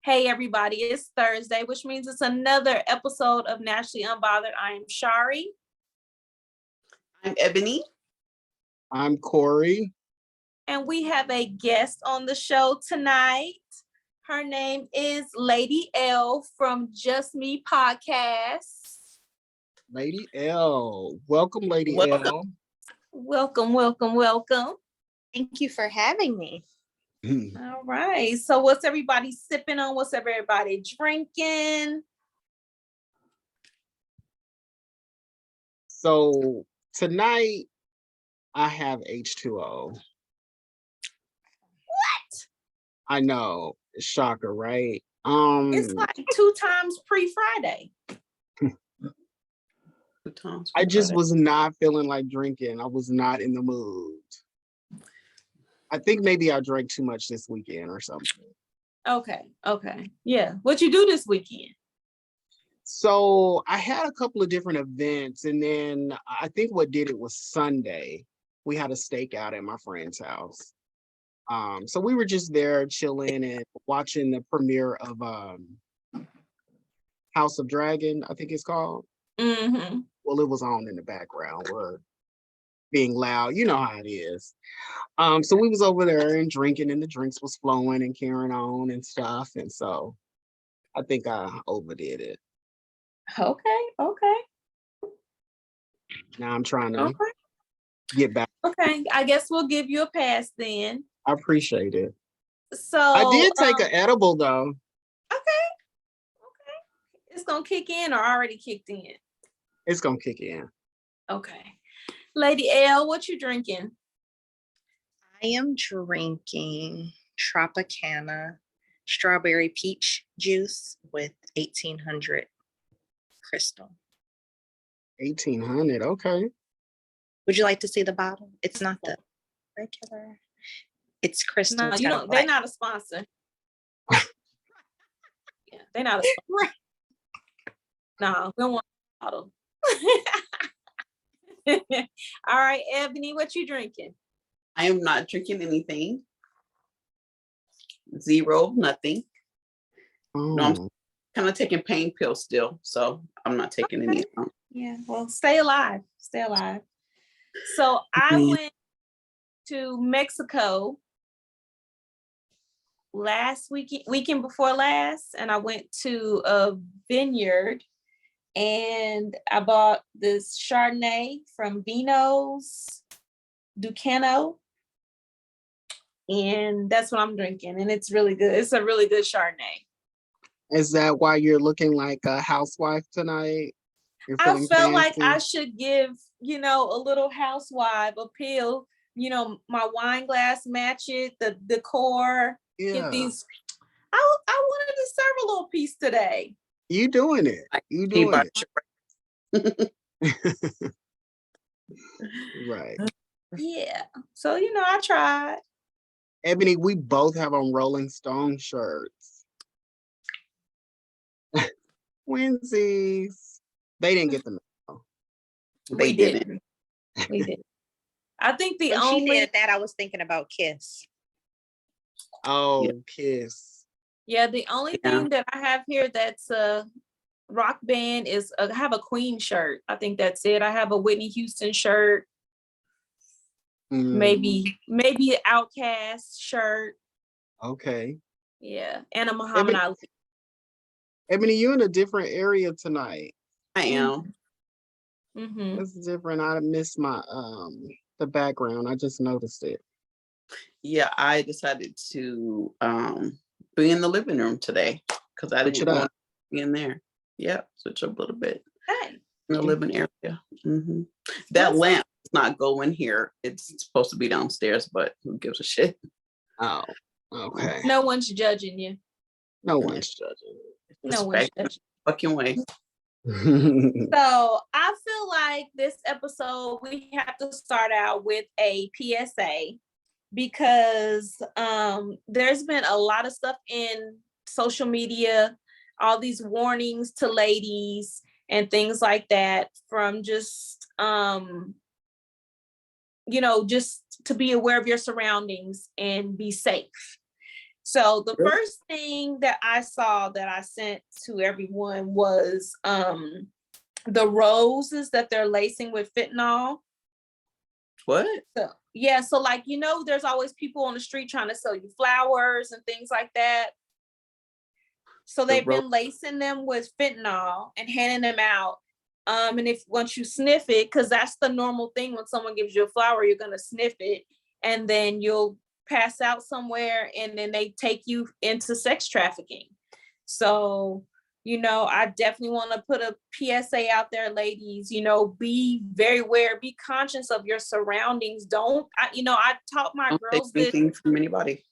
Hey everybody, it's Thursday, which means it's another episode of Nationally Unbothered. I am Shari. I'm Ebony. I'm Corry. And we have a guest on the show tonight. Her name is Lady Elle from Just Me Podcast. Lady Elle. Welcome, Lady Elle. Welcome, welcome, welcome. Thank you for having me. All right. So what's everybody sipping on? What's everybody drinking? So tonight I have H2O. What? I know. Shocker, right? It's like 2 times pre-Friday. I just was not feeling like drinking. I was not in the mood. I think maybe I drank too much this weekend or something. Okay. Yeah. What you do this weekend? So I had a couple of different events, and then I think what did it was Sunday. We had a stakeout at my friend's house. So we were just there chilling and watching the premiere of House of Dragon, I think it's called. Mm-hmm. Well, it was on in the background. We're being loud. You know how it is. So we was over there and drinking, and the drinks was flowing and carrying on and stuff. And so I think I overdid it. Okay. Now I'm trying to get back. Okay. I guess we'll give you a pass then. I appreciate it. So I did take an edible though. Okay. It's gonna kick in or already kicked in? It's gonna kick in. Okay. Lady Elle, what you drinking? I am drinking Tropicana strawberry peach juice with 1800 crystal. 1800, okay. Would you like to see the bottle? It's not the regular. It's crystal. No, you don't. They're not a sponsor. Yeah, they're not a sponsor. No, we don't want a bottle. All right, Ebony, what you drinking? I am not drinking anything. Zero, nothing. Oh. No, I'm kind of taking pain pills still, so I'm not taking any. Yeah, well, stay alive. So I went to Mexico last weekend before last, and I went to a vineyard and I bought this Chardonnay from Vino's Ducano, and that's what I'm drinking, and it's really good. It's a really good Chardonnay. Is that why you're looking like a housewife tonight? I felt like I should give, a little housewife appeal. My wine glass match it, the decor. Yeah. Get these. I wanted to serve a little piece today. You doing it. You doing it. Right. Yeah. So, I tried. Ebony, we both have on Rolling Stone shirts. Winsies. They didn't get the memo. They didn't. We did. I think the when only she did that, I was thinking about Kiss. Oh, Yeah. Kiss. Yeah, the only thing that I have here that's a rock band is I have a Queen shirt. I think that's it. I have a Whitney Houston shirt. Maybe an Outkast shirt. Okay. Yeah, and a Muhammad Ali. Ebony, you're in a different area tonight. I am. Mm-hmm. This is different. I missed my the background. I just noticed it. Yeah, I decided to be in the living room today because I didn't want to be in there. Yeah, switch up a little bit. Hey. In the living area. Mm-hmm. That lamp does not go in here. It's supposed to be downstairs, but who gives a shit? Oh, okay. No one's judging you. No one's judging. No one's judging. Fucking way. So I feel like this episode we have to start out with a PSA because there's been a lot of stuff in social media, all these warnings to ladies and things like that from just just to be aware of your surroundings and be safe. So the first thing that I saw that I sent to everyone was the roses that they're lacing with fentanyl. What? So, yeah, so like, you know, there's always people on the street trying to sell you flowers and things like that. So they've been lacing them with fentanyl and handing them out. And if once you sniff it, because that's the normal thing when someone gives you a flower, you're gonna sniff it, and then you'll pass out somewhere, and then they take you into sex trafficking. So, you know, I definitely want to put a PSA out there, ladies. You know, be very aware, be conscious of your surroundings. I taught my girls this. Anything from anybody.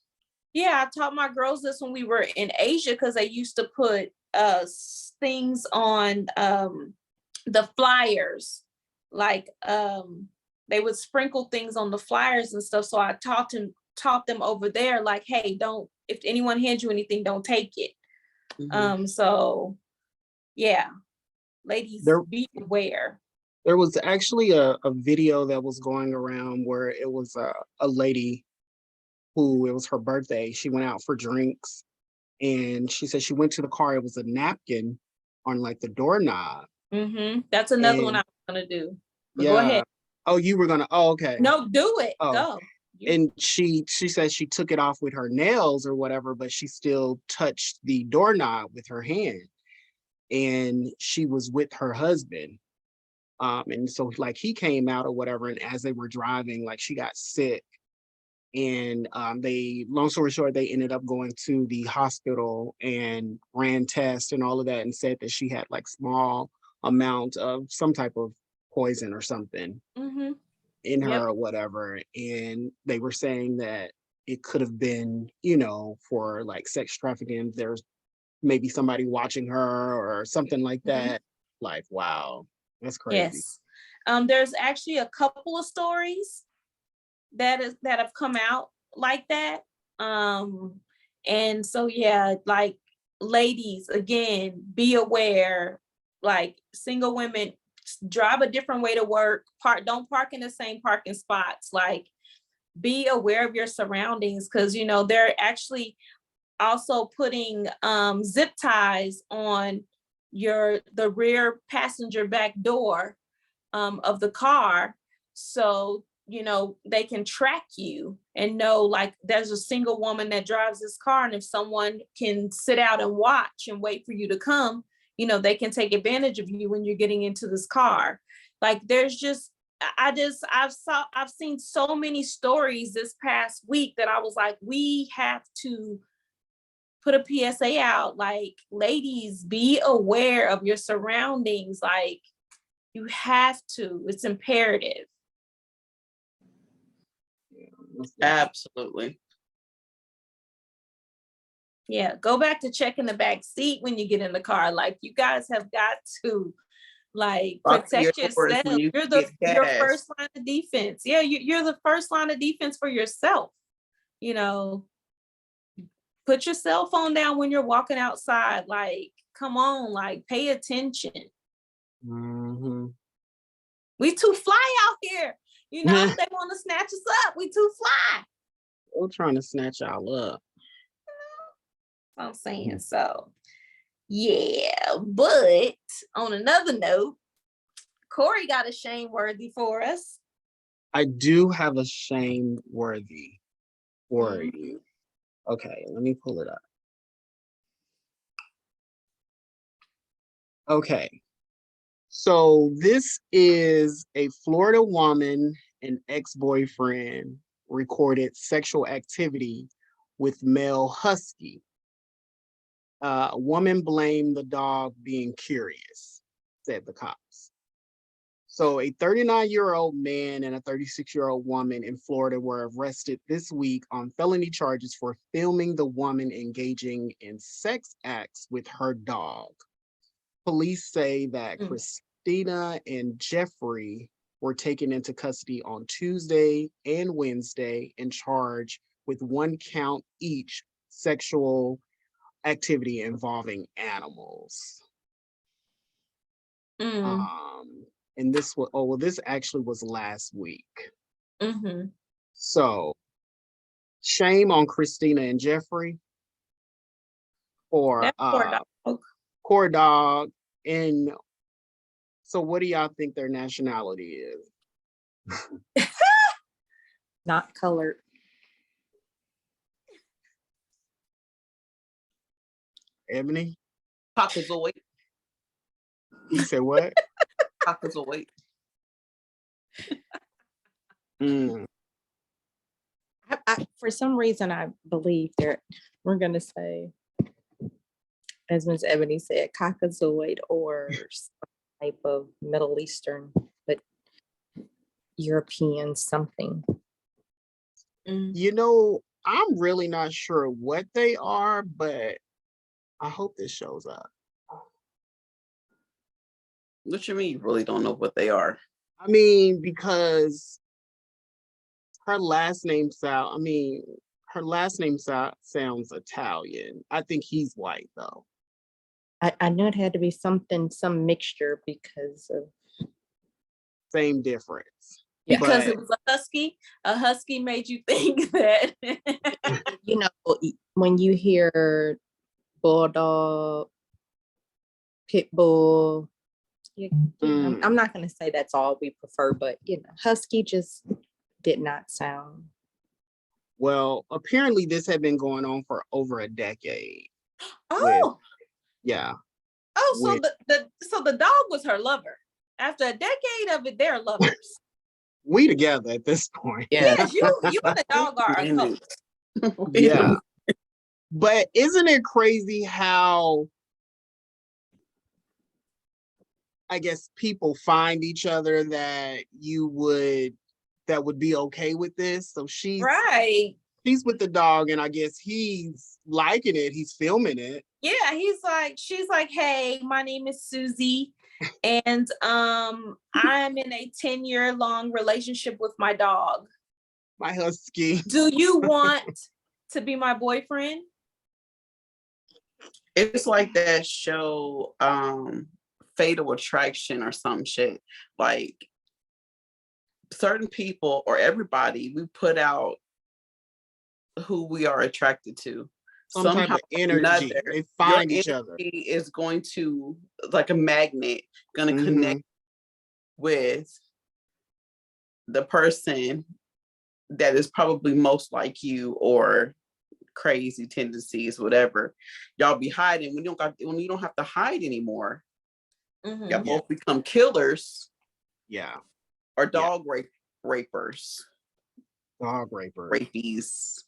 Yeah, I taught my girls this when we were in Asia, because they used to put things on the flyers, like they would sprinkle things on the flyers and stuff. So I taught them over there, like, hey, don't, if anyone hands you anything, don't take it. So yeah, ladies, be aware. There was actually a video that was going around where it was a lady who, it was her birthday. She went out for drinks, and she said she went to the car. It was a napkin on like the doorknob. That's another one I was gonna do. But yeah. Go ahead. Oh, you were gonna? Oh, okay. No, do it. Oh. Go. And she said she took it off with her nails or whatever, but she still touched the doorknob with her hand. And she was with her husband. And so like he came out or whatever, and as they were driving, like she got sick. And long story short, they ended up going to the hospital and ran tests and all of that, and said that she had like small amount of some type of poison or something in her or whatever. And they were saying that it could have been, you know, for like sex trafficking. There's maybe somebody watching her or something like that. Like, wow, that's crazy. Yes. There's actually a couple of stories that have come out like that. And so yeah, like, ladies, again, be aware. Like, single women, drive a different way to work. Don't park in the same parking spots. Like, be aware of your surroundings, because you know they're actually also putting zip ties on the rear passenger back door of the car, so you know they can track you and know, like, there's a single woman that drives this car, and if someone can sit out and watch and wait for you to come, you know, they can take advantage of you when you're getting into this car. Like, there's just I've seen so many stories this past week that I was like, we have to put a PSA out, like, ladies, be aware of your surroundings. Like, you have to, it's imperative. Absolutely. Yeah, go back to checking the back seat when you get in the car. Like, you guys have got to, like, protect yourself. You're first line of defense. Yeah, you're the first line of defense for yourself. You know, put your cell phone down when you're walking outside. Like, come on, like, pay attention. We too fly out here. You know, they want to snatch us up. We too fly. We're trying to snatch y'all up. I'm saying. So yeah, but on another note, Corry got a shameworthy for us. I do have a shameworthy for you. Okay, let me pull it up. Okay, so this is a Florida woman and ex-boyfriend recorded sexual activity with male husky. A woman blamed the dog being curious, said the cops. So a 39-year-old man and a 36-year-old woman in Florida were arrested this week on felony charges for filming the woman engaging in sex acts with her dog. Police say that Christina and Jeffrey were taken into custody on Tuesday and Wednesday and charged with 1 count each sexual activity involving animals. And this was, this actually was last week. So Shame on Christina and Jeffrey for That poor dog. Core Dog. And so what do y'all think their nationality is? Not colored. Ebony? Caucasoid. You said what? Caucasoid. Mm. For some reason, I believe that we're going to say, as Ms. Ebony said, Caucasoid or some type of Middle Eastern, but European something. You know, I'm really not sure what they are, but I hope this shows up. What you mean you really don't know what they are? I mean, because her last name sounds sounds Italian. I think he's white though. I knew it had to be some mixture because of Same difference. Because But- it was a husky. A husky made you think that. you know, when you hear bulldog, pit bull, I'm not going to say that's all we prefer, but husky just did not sound. Well, apparently this had been going on for over a decade. Oh, Yeah. so with- the dog was her lover. After a decade of it, they're lovers. We together at this point. Yeah. Yes, you and the dog are a couple. Yeah. But isn't it crazy how I guess people find each other that would be okay with this? So she's with the dog, and I guess he's liking it, he's filming it. Yeah, she's like, hey, my name is Susie, and I'm in a 10-year long relationship with my dog. My husky. Do you want to be my boyfriend? It's like that show, Fatal Attraction or some shit. Like certain people or everybody, we put out who we are attracted to. Some type of energy. They find each other. Is going to, like a magnet, going to connect with the person that is probably most like you or crazy tendencies, whatever. Y'all be hiding when you don't have to hide anymore. Y'all both become killers. Yeah. Or dog rapers. Dog rapers. Rapies.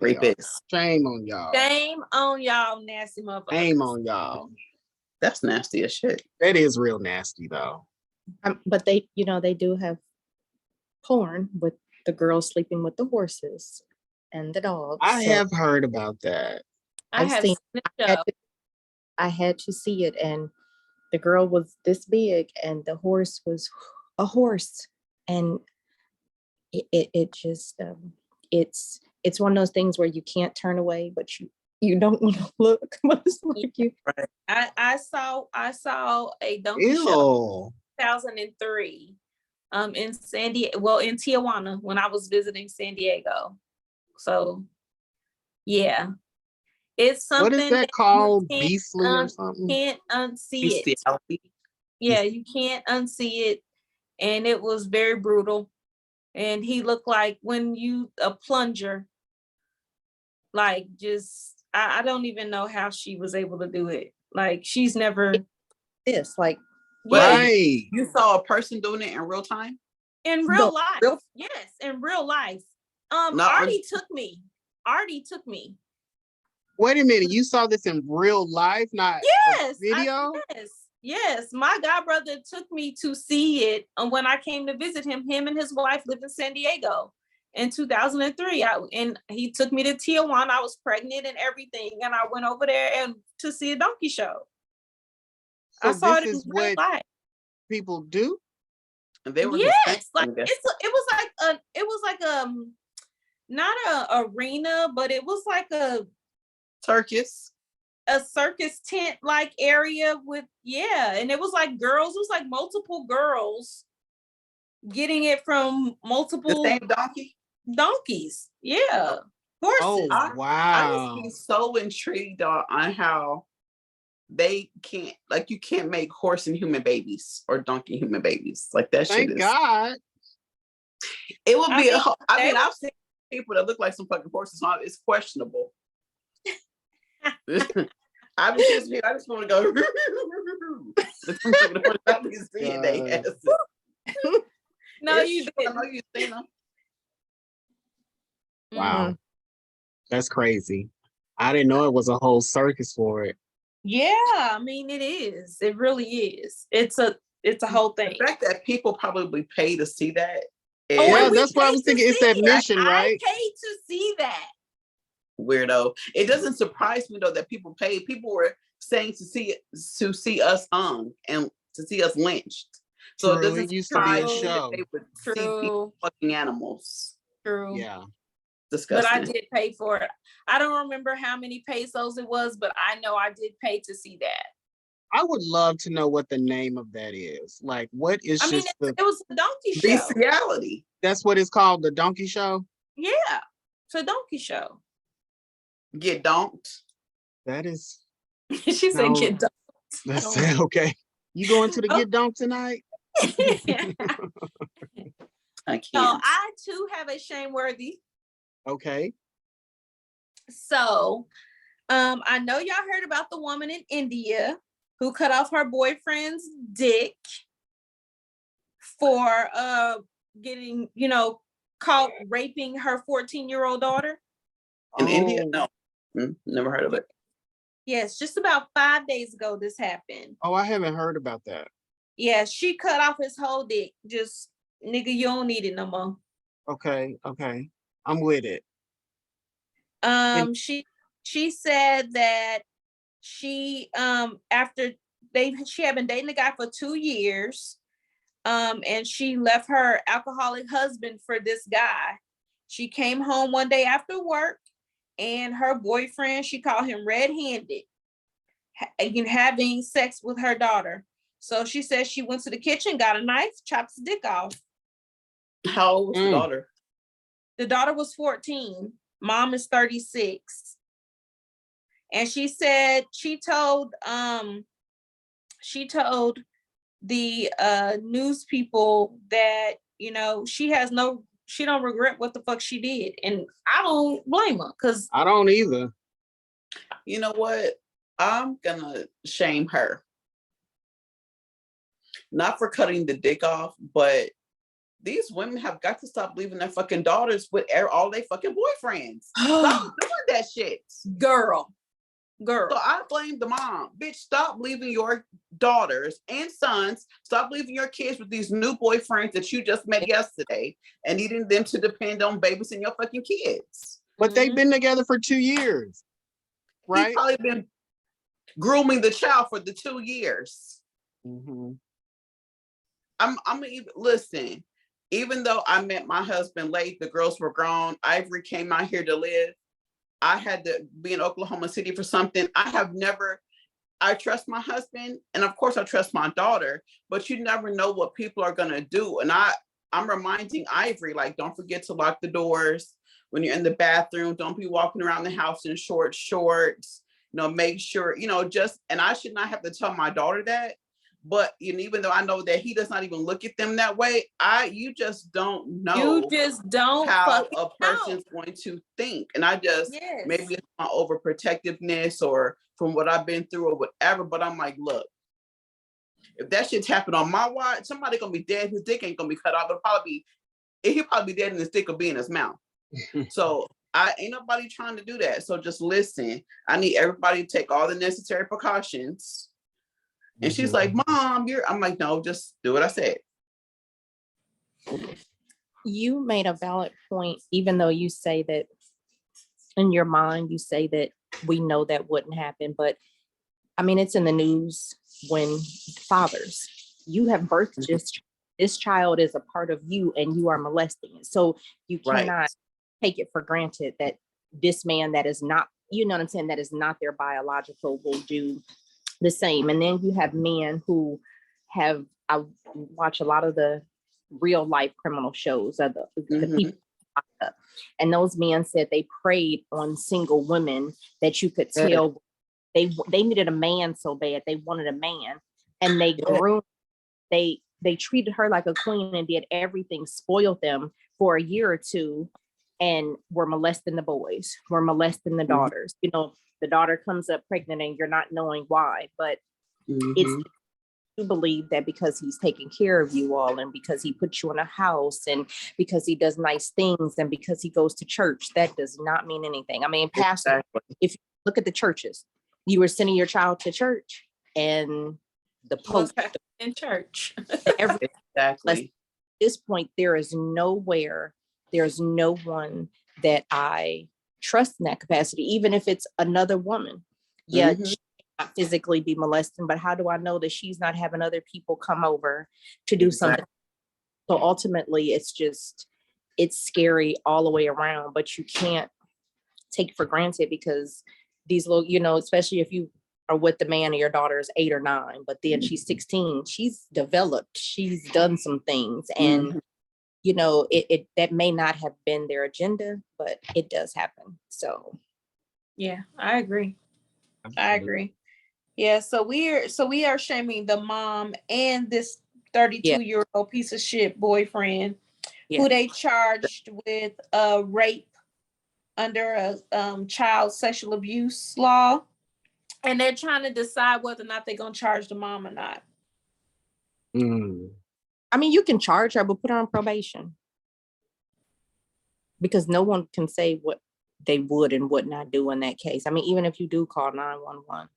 They Rapists. Shame on y'all. Shame on y'all, nasty motherfuckers. Shame on y'all. That's nasty as shit. That is real nasty though. But they do have porn with the girls sleeping with the horses and the dogs. I have heard about that. I have seen the show. I had to see it, and the girl was this big, and the horse was a horse, and it just it's one of those things where you can't turn away, but you don't want to look. But it's like you. Right. I saw a donkey show in 2003 in in Tijuana when I was visiting San Diego. So yeah, it's something. What is that called? Beastly or something? Can't unsee it. Yeah, you can't unsee it, and it was very brutal. And he looked like a plunger. Like just, I don't even know how she was able to do it. Like she's never this like. Right. You saw a person doing it in real time? In real life. Yes, in real life. Artie took me. Wait a minute, you saw this in real life, not a video? Yes. My godbrother took me to see it when I came to visit him. Him and his wife lived in San Diego in 2003. And he took me to Tijuana. I was pregnant and everything. And I went over there to see a donkey show. So I saw it this in is real what life. People do? And they were like it was like not a arena, but it was like a circus tent like area with and it was like girls. It was like multiple girls getting it from multiple the same donkeys. Yeah. Horses. I just be so intrigued on how they can't, like, you can't make horse and human babies or donkey human babies. Like, that shit is. Thank God. It would be I've seen people that look like some fucking horses, so it's questionable. I just want to go. No, you didn't. I know you've seen them. Wow. That's crazy. I didn't know it was a whole circus for it. Yeah, I mean, it is. It really is. It's a whole thing. The fact that people probably pay to see that. Yeah, that's what I was thinking. It's admission, right? I paid to see that. Weirdo. It doesn't surprise me though that people pay. People were saying to see us hung and to see us lynched. So True, it doesn't surprise me that they would see people fucking animals. True. Yeah. Disgusting. But I did pay for it. I don't remember how many pesos it was, but I know I did pay to see that. I would love to know what the name of that is. Like, what is it was a donkey show. Bestiality. That's what it's called, the donkey show? Yeah, it's a donkey show. Get donked. That is. She said get donked. That's okay. You going to the get donked tonight? I can't. So I too have a shameworthy. Okay. So I know y'all heard about the woman in India who cut off her boyfriend's dick for getting, caught raping her 14-year-old daughter. In India? No. Never heard of it. Yes, just about 5 days ago this happened. Oh, I haven't heard about that. Yeah, she cut off his whole dick. Just, nigga, you don't need it no more. Okay. I'm with it. She said that she after she had been dating the guy for 2 years, and she left her alcoholic husband for this guy. She came home one day after work, and her boyfriend, she called him red-handed, having sex with her daughter. So she said she went to the kitchen, got a knife, chopped his dick off. How old was the daughter? The daughter was 14. Mom is 36. And she said she told the news people that, she don't regret what the fuck she did. And I don't blame her, because I don't either. You know what? I'm gonna shame her. Not for cutting the dick off, but these women have got to stop leaving their fucking daughters with all their fucking boyfriends. Stop doing that shit. Girl. So I blame the mom. Bitch, stop leaving your daughters and sons. Stop leaving your kids with these new boyfriends that you just met yesterday and needing them to depend on babysitting your fucking kids. But they've been together for 2 years, right? He's probably been grooming the child for the 2 years. Mm-hmm. Listen, even though I met my husband late, the girls were grown, Ivory came out here to live. I had to be in Oklahoma City for something. I trust my husband, and of course I trust my daughter, but you never know what people are gonna do. And I'm reminding Ivory, like, don't forget to lock the doors when you're in the bathroom. Don't be walking around the house in short shorts. Make sure, and I should not have to tell my daughter that. But even though I know that he does not even look at them that way, you just don't know. You just don't how a person's going to think. And maybe it's my overprotectiveness or from what I've been through or whatever. But I'm like, look, if that shit's happened on my watch, somebody gonna be dead. His dick ain't gonna be cut off. He'll probably be dead and his dick will be in his mouth. So ain't nobody trying to do that. So just listen. I need everybody to take all the necessary precautions. And she's like, Mom, I'm like, no, just do what I said. You made a valid point, even though you say that in your mind, you say that we know that wouldn't happen. But I mean, it's in the news when fathers, you have birthed this child is a part of you and you are molesting it. So you cannot take it for granted that this man that is not, that is not their biological will do the same. And then you have men who I watch a lot of the real life criminal shows of the people, And those men said they preyed on single women that you could tell they needed a man so bad. They wanted a man, and they groomed, they treated her like a queen and did everything, spoiled them for a year or two, and were molesting the boys, were molesting the daughters. You know, the daughter comes up pregnant and you're not knowing why, but it's you believe that because he's taking care of you all, and because he puts you in a house, and because he does nice things, and because he goes to church, that does not mean anything. I mean, pastor, if you look at the churches, you were sending your child to church, and the Pope in church. Exactly. At this point, there's no one that I trust in that capacity, even if it's another woman. Yeah, she may not physically be molesting, but how do I know that she's not having other people come over to do something? So ultimately, it's scary all the way around, but you can't take it for granted, because these little, you know, especially if you are with the man and your daughter is 8 or 9, but then she's 16, she's developed, she's done some things, and you know, it that may not have been their agenda, but it does happen. So yeah, I agree. I agree. Yeah, so we are shaming the mom and this 32-year-old piece of shit boyfriend who they charged with rape under a child sexual abuse law, and they're trying to decide whether or not they're gonna charge the mom or not. I mean, you can charge her, but put her on probation, because no one can say what they would and would not do in that case. I mean, even if you do call 911.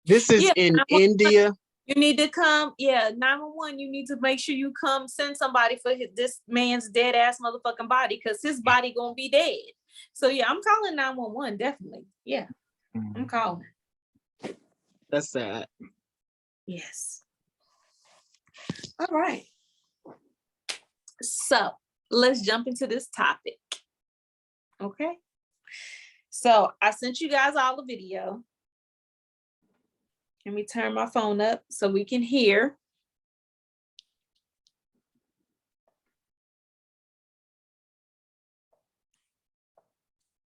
This is in India. You need to come, 911. You need to make sure you come send somebody for this man's dead ass motherfucking body, because his body gonna be dead. So yeah, I'm calling 911, definitely. Yeah, I'm calling. That's sad. Yes. All right. So let's jump into this topic. Okay. So I sent you guys all the video. Let me turn my phone up so we can hear.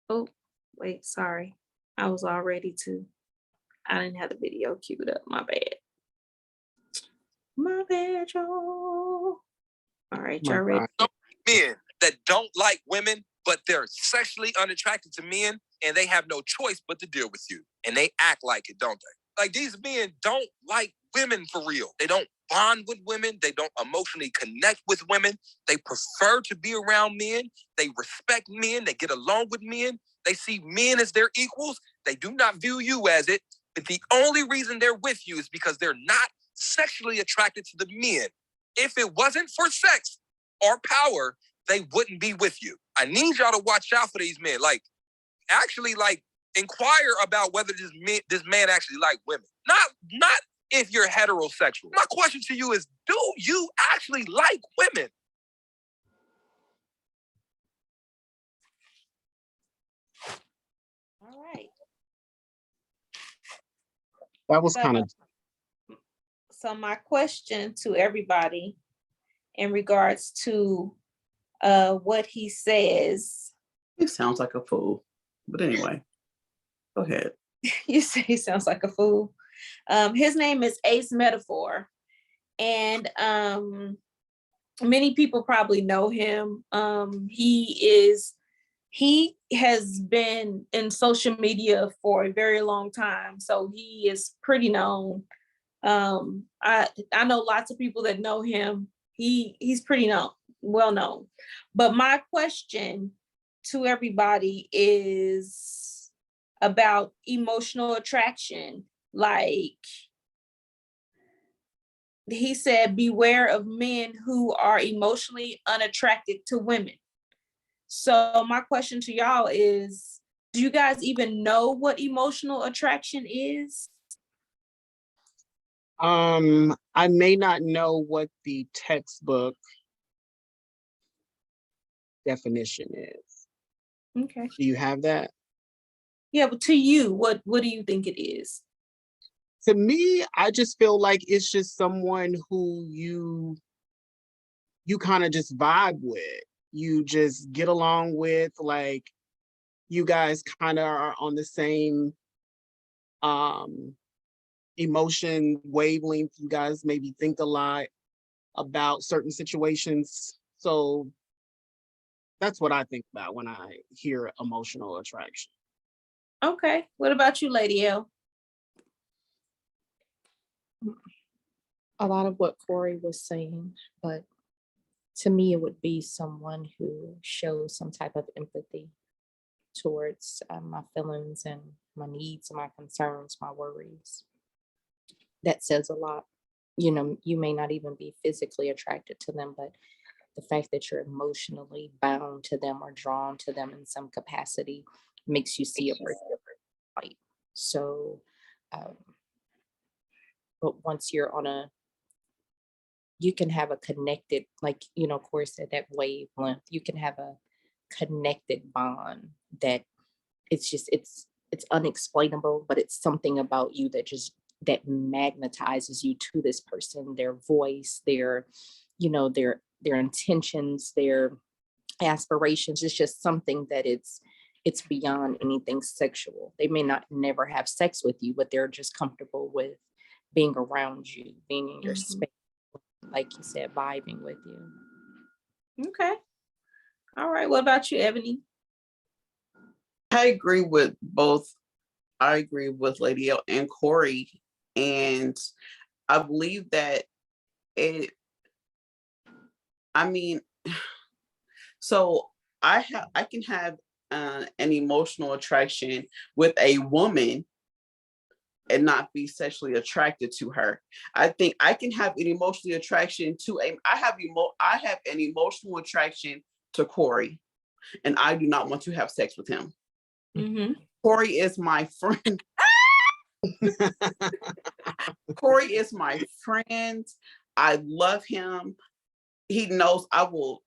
Oh, wait, sorry. I was all ready to. I didn't have the video queued up. My bad. My bad, y'all. All right, y'all ready? Men that don't like women, but they're sexually unattracted to men, and they have no choice but to deal with you. And they act like it, don't they? Like, these men don't like women for real. They don't bond with women. They don't emotionally connect with women. They prefer to be around men. They respect men. They get along with men. They see men as their equals. They do not view you as it. But the only reason they're with you is because they're not sexually attracted to the men. If it wasn't for sex or power, they wouldn't be with you. I need y'all to watch out for these men. Actually, inquire about whether this man actually like women. Not if you're heterosexual. My question to you is, do you actually like women? All right. That was kind of. So my question to everybody in regards to what he says. He sounds like a fool. But anyway, go ahead. You say he sounds like a fool. His name is Ace Metaphor. And many people probably know him. He has been in social media for a very long time. So he is pretty known. I know lots of people that know him. He's pretty well known. But my question to everybody is about emotional attraction. Like he said, beware of men who are emotionally unattracted to women. So my question to y'all is, do you guys even know what emotional attraction is? I may not know what the textbook definition is. Okay. Do you have that? Yeah, but to you, what do you think it is? To me, I just feel like it's just someone who you kind of just vibe with. you just get along with, like you guys kind of are on the same emotion wavelength. You guys maybe think a lot about certain situations. So that's what I think about when I hear emotional attraction. Okay. What about you, Lady Elle? A lot of what Corry was saying, but to me, it would be someone who shows some type of empathy towards my feelings and my needs, my concerns, my worries. That says a lot. You know, you may not even be physically attracted to them, but the fact that you're emotionally bound to them or drawn to them in some capacity makes you see a person light. So, but once you're on you can have a connected, like, you know, Corey said, that wavelength, you can have a connected bond that it's unexplainable, but it's something about you that magnetizes you to this person, their voice, their, you know, their intentions, their aspirations. It's just something that it's beyond anything sexual. They may not never have sex with you, but they're just comfortable with being around you, being in your space, like you said, vibing with you. Okay. All right. What about you, Ebony? I agree with both. I agree with Lady Elle and Corry. And I believe that so I can have an emotional attraction with a woman and not be sexually attracted to her. I think I can have an emotional attraction to I have an emotional attraction to Corry, and I do not want to have sex with him. Mm-hmm. Corry is my friend. Corry is my friend. I love him. He knows I will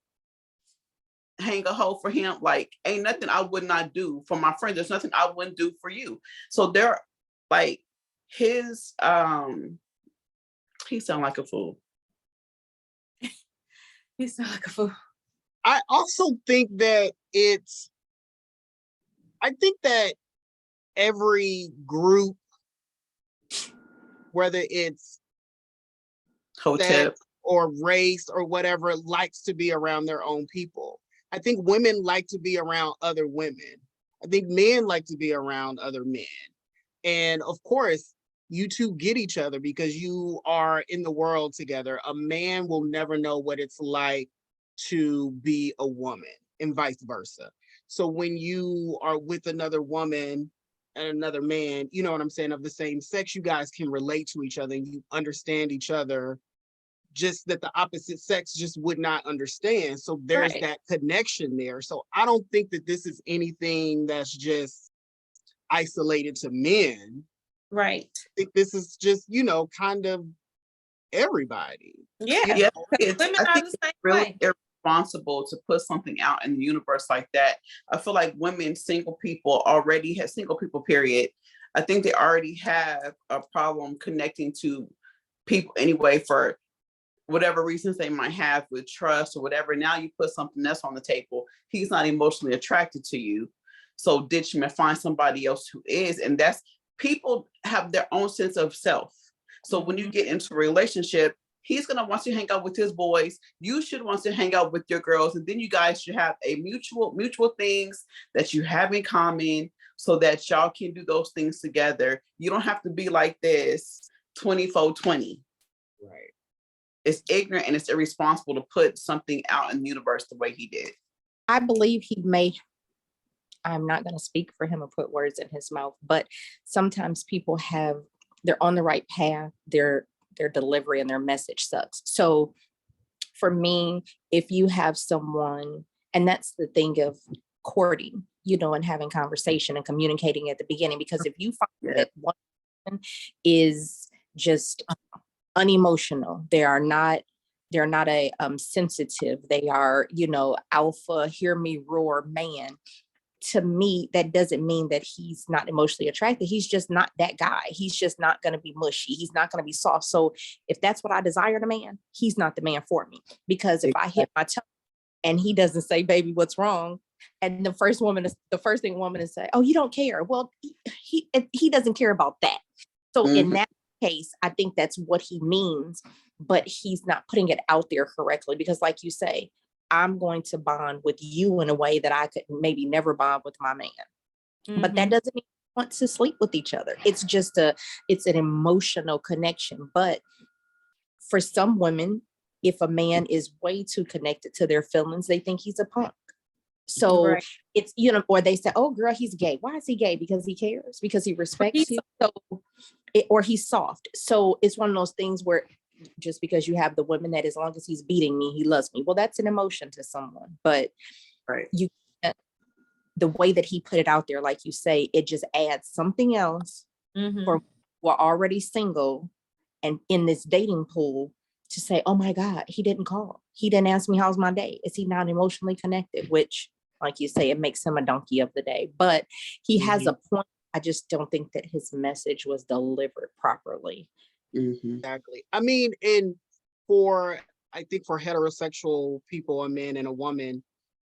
hang a hoe for him. Like, ain't nothing I would not do for my friend. There's nothing I wouldn't do for you. So they're like his he sound like a fool. He sound like a fool. I also think that every group, whether it's Hotel or race or whatever, likes to be around their own people. I think women like to be around other women. I think men like to be around other men. And of course, you two get each other because you are in the world together. A man will never know what it's like to be a woman and vice versa. So when you are with another woman and another man, you know what I'm saying, of the same sex, you guys can relate to each other and you understand each other, just that the opposite sex just would not understand. So there's that connection there. So I don't think that this is anything that's just isolated to men. Right. I think this is just, you know, kind of everybody. Yeah. Yeah, Women I are think the it's same really way. irresponsible to put something out in the universe like that. I feel like women, single people period. I think they already have a problem connecting to people anyway for whatever reasons they might have with trust or whatever. Now you put something else on the table. He's not emotionally attracted to you. So ditch him and find somebody else who is. And that's, people have their own sense of self. So when you get into a relationship, he's going to want to hang out with his boys. You should want to hang out with your girls. And then you guys should have a mutual things that you have in common so that y'all can do those things together. You don't have to be like this 24/20. Right. It's ignorant and it's irresponsible to put something out in the universe the way he did. I believe I'm not going to speak for him or put words in his mouth, but sometimes people they're on the right path. Their delivery and their message sucks. So for me, if you have someone, and that's the thing of courting, you know, and having conversation and communicating at the beginning, because if you find that one person is just unemotional, they're not a sensitive, they are, you know, alpha, hear me roar man. To me, that doesn't mean that he's not emotionally attracted. He's just not that guy. He's just not going to be mushy. He's not going to be soft. So if that's what I desire in a man, he's not the man for me. Because if I hit my toe, and he doesn't say, baby, what's wrong? And the first thing woman is say, oh, you don't care. Well, he doesn't care about that. So in that case, I think that's what he means, but he's not putting it out there correctly, because like you say, I'm going to bond with you in a way that I could maybe never bond with my man. But that doesn't mean we want to sleep with each other. It's just it's an emotional connection. But for some women, if a man is way too connected to their feelings, they think he's a punk. So it's, or they say, oh girl, he's gay. Why is he gay? Because he cares, because he respects you. So, or he's soft. So it's one of those things where just because you have the women that as long as he's beating me, he loves me. Well, that's an emotion to someone, but you, the way that he put it out there, like you say, it just adds something else for we're already single and in this dating pool to say, oh my God, he didn't call. He didn't ask me how's my day. Is he not emotionally connected? Which, like you say, it makes him a donkey of the day. But he has a point. I just don't think that his message was delivered properly. Exactly. I mean, I think for heterosexual people, a man and a woman,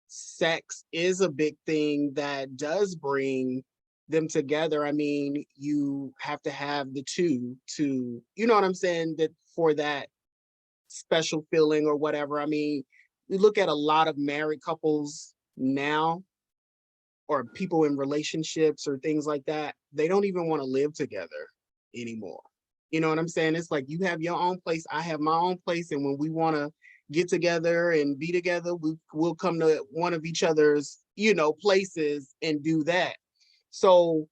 sex is a big thing that does bring them together. I mean, you have to have the two to, you know what I'm saying, that for that special feeling or whatever. I mean, we look at a lot of married couples now, or people in relationships or things like that, they don't even want to live together anymore. You know what I'm saying? It's like, you have your own place, I have my own place, and when we want to get together and be together, we'll come to one of each other's, places and do that. So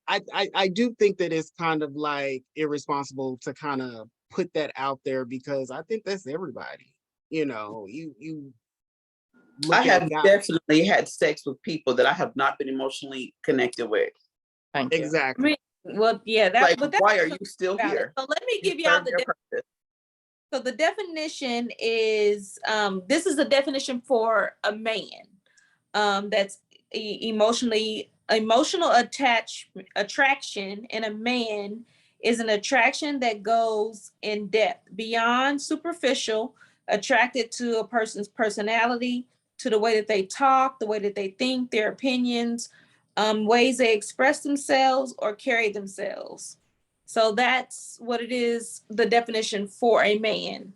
I do think that it's kind of like irresponsible to kind of put that out there, because I think that's everybody. You I have definitely had sex with people that I have not been emotionally connected with. Thank you. Exactly. Well, yeah, why are you still here? So let me give y'all the definition. So the definition is, this is the definition for a man. That's emotional attraction in a man is an attraction that goes in depth beyond superficial, attracted to a person's personality, to the way that they talk, the way that they think, their opinions, ways they express themselves or carry themselves. So that's what it is, the definition for a man.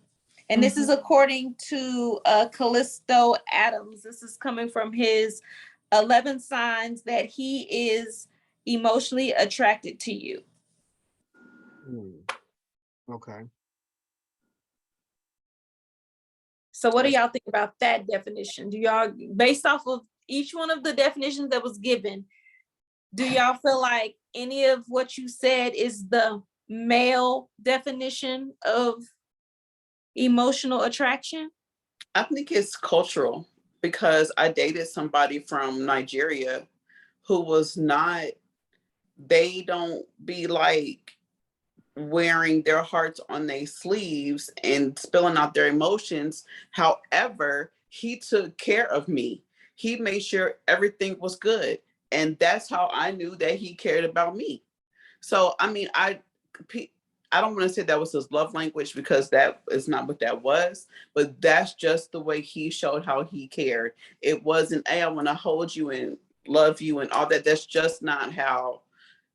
And this is according to Callisto Adams. This is coming from his 11 signs that he is emotionally attracted to you. Okay. So what do y'all think about that definition? Do y'all, based off of each one of the definitions that was given, do y'all feel like any of what you said is the male definition of emotional attraction? I think it's cultural, because I dated somebody from Nigeria who was not, they don't be like wearing their hearts on their sleeves and spilling out their emotions. However, he took care of me. He made sure everything was good. And that's how I knew that he cared about me. So, I mean, I don't want to say that was his love language, because that is not what that was, but that's just the way he showed how he cared. It wasn't, hey, I want to hold you and love you and all that. That's just not how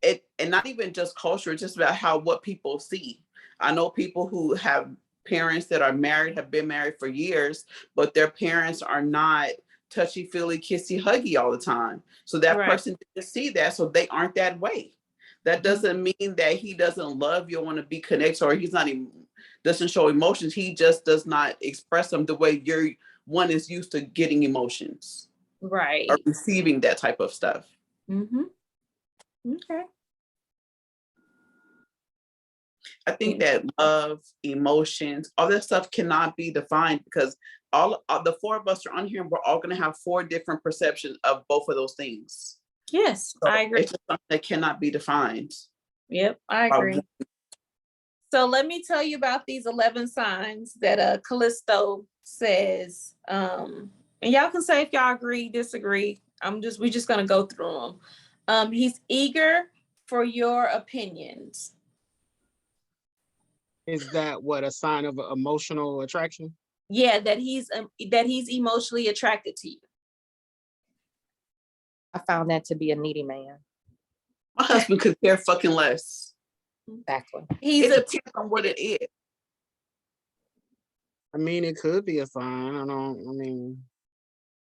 it, and not even just culture, it's just about what people see. I know people who have parents that are married, have been married for years, but their parents are not touchy-feely, kissy-huggy all the time. So that person didn't see that, so they aren't that way. That doesn't mean that he doesn't love you or want to be connected, or he's not even, doesn't show emotions. He just does not express them the way one is used to getting emotions. Right. Or receiving that type of stuff. Okay. I think that love, emotions, all that stuff cannot be defined, because all the four of us are on here, and we're all going to have four different perceptions of both of those things. Yes, so I agree. It's just something that cannot be defined. Yep, I agree. So let me tell you about these 11 signs that Callisto says. And y'all can say if y'all agree, disagree. We're just gonna go through them. He's eager for your opinions. Is that what a sign of emotional attraction? Yeah, that he's emotionally attracted to you. I found that to be a needy man. My husband could care fucking less. Exactly. He's It a depends on what it is. I mean, it could be a sign.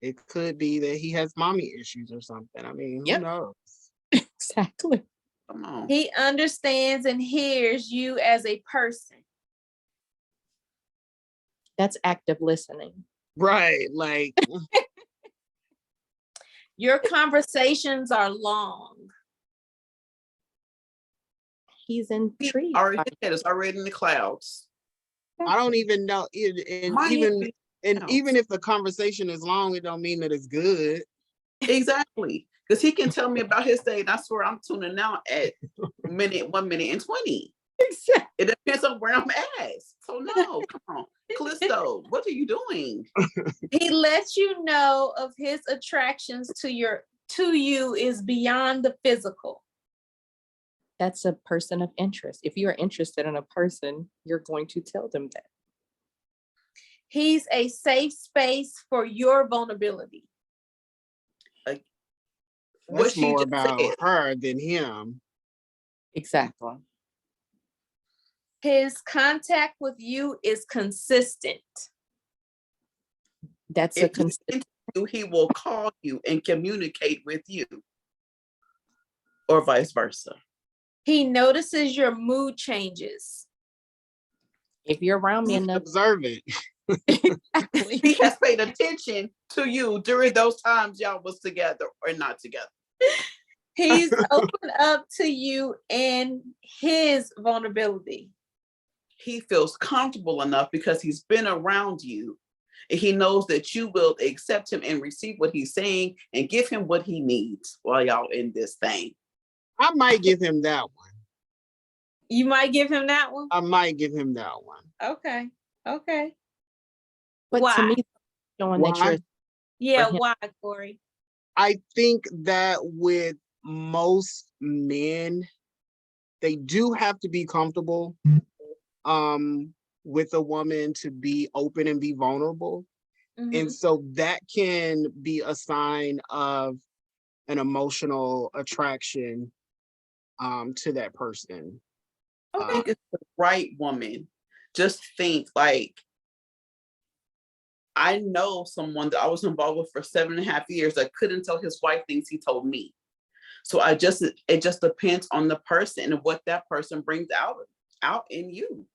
It could be that he has mommy issues or something. I mean, who Yep. knows? Exactly. Come on. he understands and hears you as a person. That's active listening. Right. Like, Your conversations are long. He's intrigued. Already, by- his head is already in the clouds. I don't even know. And My even head and counts. even if the conversation is long, it don't mean that it's good. Exactly. Because he can tell me about his day, and I swear I'm tuning out at 1 minute and 20. It depends on where I'm at. So no, come on. Callisto, what are you doing? He lets you know of his attractions to you is beyond the physical. That's a person of interest. If you're interested in a person, you're going to tell them that. He's a safe space for your vulnerability. What That's she more just about said. her than him. Exactly. His contact with you is consistent. That's a If he's into you, he will call you and communicate with you, or vice versa. He notices your mood changes. if you're around me He's enough. observant. He has paid attention to you during those times y'all was together or not together. He's open up to you in his vulnerability. He feels comfortable enough because he's been around you, and he knows that you will accept him and receive what he's saying and give him what he needs while y'all in this thing. I might give him that one. You might give him that one? I might give him that one. Okay. Okay. But Why? to me, showing that Why? you're Yeah, for him. why, Corry? I think that with most men, they do have to be comfortable with a woman to be open and be vulnerable. Mhm. And so that can be a sign of an emotional attraction to that person. I think it's the right woman. Just think, like, I know someone that I was involved with for 7.5 years that couldn't tell his wife things he told me. So it just depends on the person and what that person brings out in you.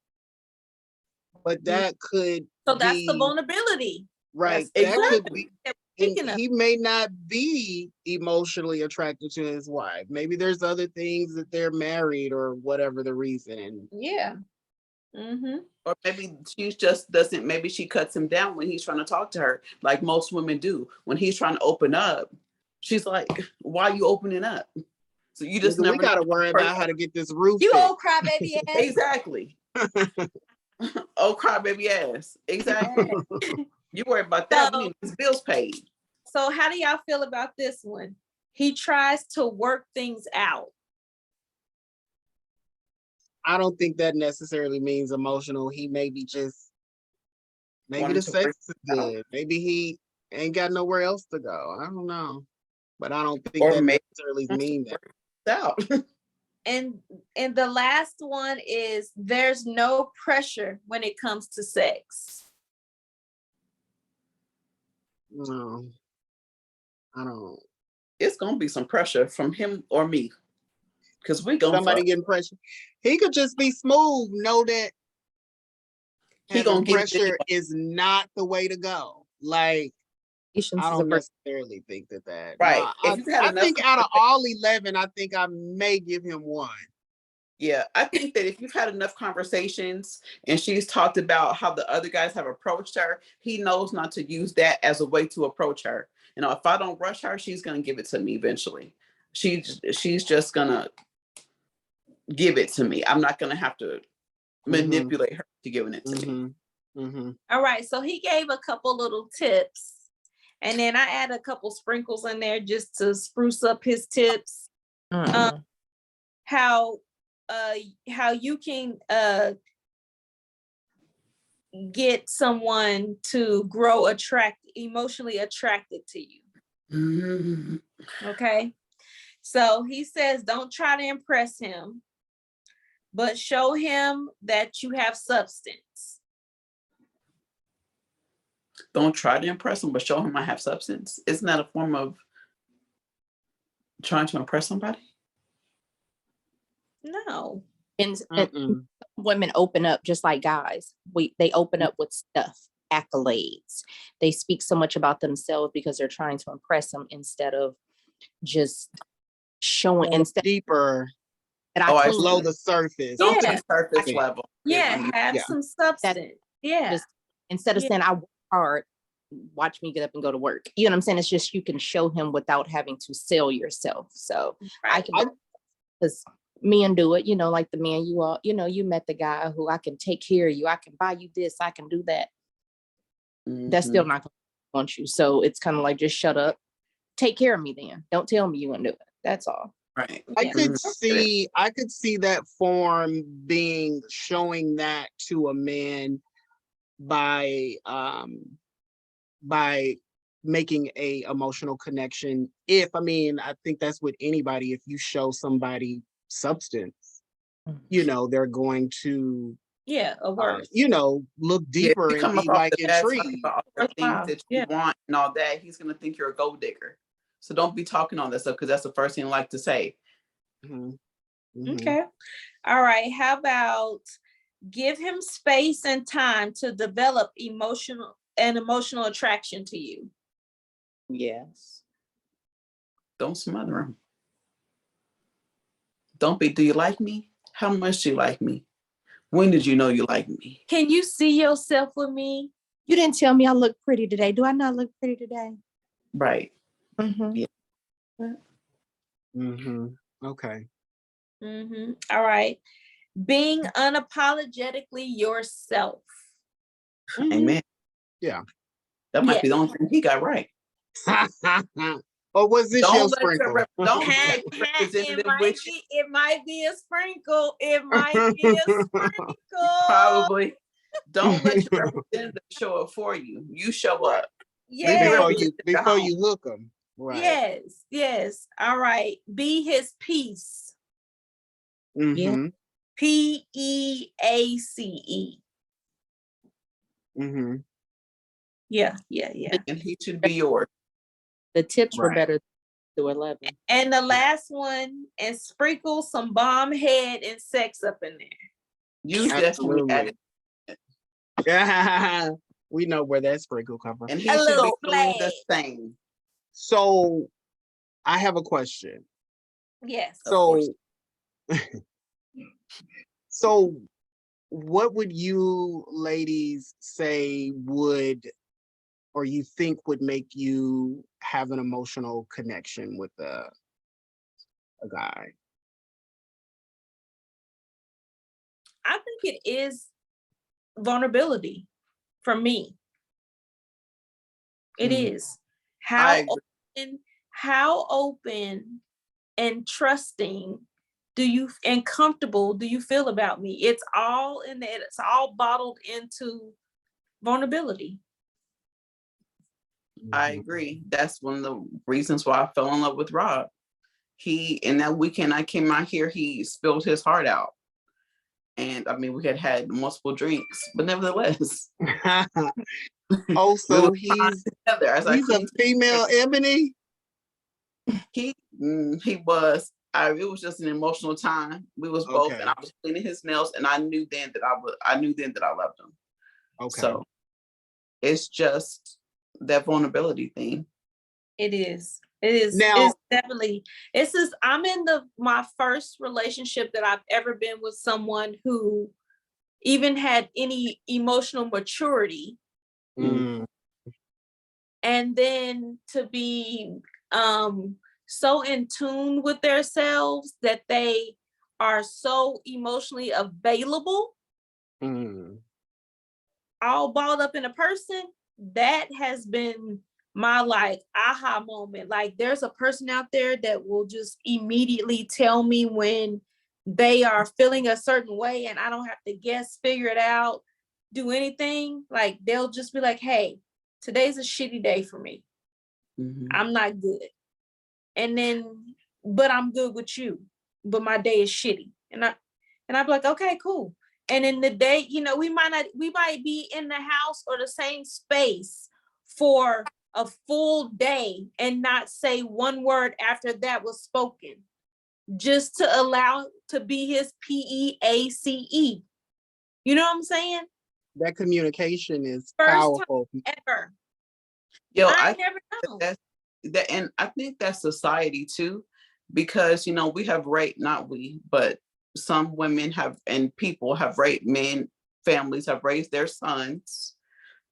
But that could So that's the be vulnerability. right. That's That could exactly. be. That we're And speaking of. he may not be emotionally attracted to his wife. Maybe there's other things that they're married or whatever the reason. And Yeah. Mm-hmm. Or maybe she just doesn't, maybe she cuts him down when he's trying to talk to her, like most women do. When he's trying to open up, she's like, why are you opening up? So you just nigga, never we gotta know. worry about how to get this roof You fixed. old crybaby ass. Exactly. Oh, crybaby ass. Exactly. You worry about that. We need his bills paid. So how do y'all feel about this one? He tries to work things out. I don't think that necessarily means emotional. He may be just, maybe Wanting the to sex work is it out. good. Maybe he ain't got nowhere else to go. I don't know. But I don't think Or that maybe necessarily means that. out. And the last one is there's no pressure when it comes to sex. No, I don't. It's gonna be some pressure from him or me. Because we gonna Somebody fuck. getting pressure. He could just be smooth, know that He having gonna get it pressure anyway. is not the way to go. Like, Patience I is a don't virtue. necessarily think that. Right. No, If you've had I enough think out of all 11, I think I may give him one. Yeah, I think that if you've had enough conversations and she's talked about how the other guys have approached her, he knows not to use that as a way to approach her. You know, if I don't rush her, she's gonna give it to me eventually. She's just gonna give it to me. I'm not gonna have to manipulate her to giving it to me. All right. So he gave a couple little tips. And then I add a couple sprinkles in there just to spruce up his tips. How you can get someone to grow emotionally attracted to you. Mhm. Okay. So he says, don't try to impress him, but show him that you have substance. Don't try to impress him, but show him I have substance. Isn't that a form of trying to impress somebody? No. And Mm-mm. women open up just like guys. They open up with stuff, accolades. They speak so much about themselves because they're trying to impress them instead of just showing Deeper, that Oh, I clean. below the surface. Don't Yeah. think surface Yeah. level. Yeah, have Yeah. some substance. Yeah. Just instead of saying I work hard, watch me get up and go to work. You know what I'm saying? It's just you can show him without having to sell yourself. So I Right. can, because men do it, like the man you all, you met the guy who I can take care of you. I can buy you this. I can do that. That's still not going to want you. So it's kind of like, just shut up. Take care of me then. Don't tell me you wouldn't do it. That's all. Right. I Yeah. could see that form being showing that to a man by making a emotional connection. I think that's with anybody. If you show somebody substance, they're going to A word. look Yeah, deeper you and come be up off like the bat talking intrigued. about all the things that you want and all that. He's gonna think you're a gold digger. So don't be talking all that stuff, because that's the first thing I like to say. Okay. All right. How about give him space and time to develop emotional attraction to you? Yes. Don't smother him. Don't be, do you like me? How much do you like me? When did you know you like me? Can you see yourself with me? You didn't tell me I look pretty today. Do I not look pretty today? Right. Yeah. Okay. All right. Being unapologetically yourself. Amen. Yeah. That might be the only thing he got right. Or was this your Don't let sprinkle? don't take representative with you. It might be a sprinkle. It might be a sprinkle. Probably. Don't let your representative show up for you. You show up. Yes. Before you hook them. Right. Yes. All right. Be his peace. Mm-hmm. PEACE. Mm-hmm. Yeah. And he should be yours. The tips were better to 11. And the last one, and sprinkle some bomb head and sex up in there. You definitely added. Yeah. We know where that sprinkle comes from. And he should be feeling the same. So I have a question. Yes. So what would you ladies say or you think would make you have an emotional connection with a guy? I think it is vulnerability for me. It is. How open and trusting and comfortable do you feel about me? It's all in there. It's all bottled into vulnerability. I agree. That's one of the reasons why I fell in love with Rob. In that weekend I came out here, he spilled his heart out. And we had multiple drinks, but nevertheless. So he's a female Ebony? He was. It was just an emotional time. We was both, and I was cleaning his nails, and I knew then that I loved him. Okay. So it's just that vulnerability thing. It is. Now, it's definitely. I'm in my first relationship that I've ever been with someone who even had any emotional maturity. And then to be so in tune with themselves that they are so emotionally available, all balled up in a person, that has been my aha moment. There's a person out there that will just immediately tell me when they are feeling a certain way, and I don't have to figure it out. do anything, like they'll just be like, hey, today's a shitty day for me. I'm not good. And then, but I'm good with you. But my day is shitty. And I'd be like, okay, cool. And in the day, you know, we might be in the house or the same space for a full day and not say one word after that was spoken, just to allow to be his PEACE. You know what I'm saying? That communication is First powerful. time ever. Yo, I never know. That, and I think that's society too, because, you know, we have raped, not we, but some women have, and people have raped men, families have raised their sons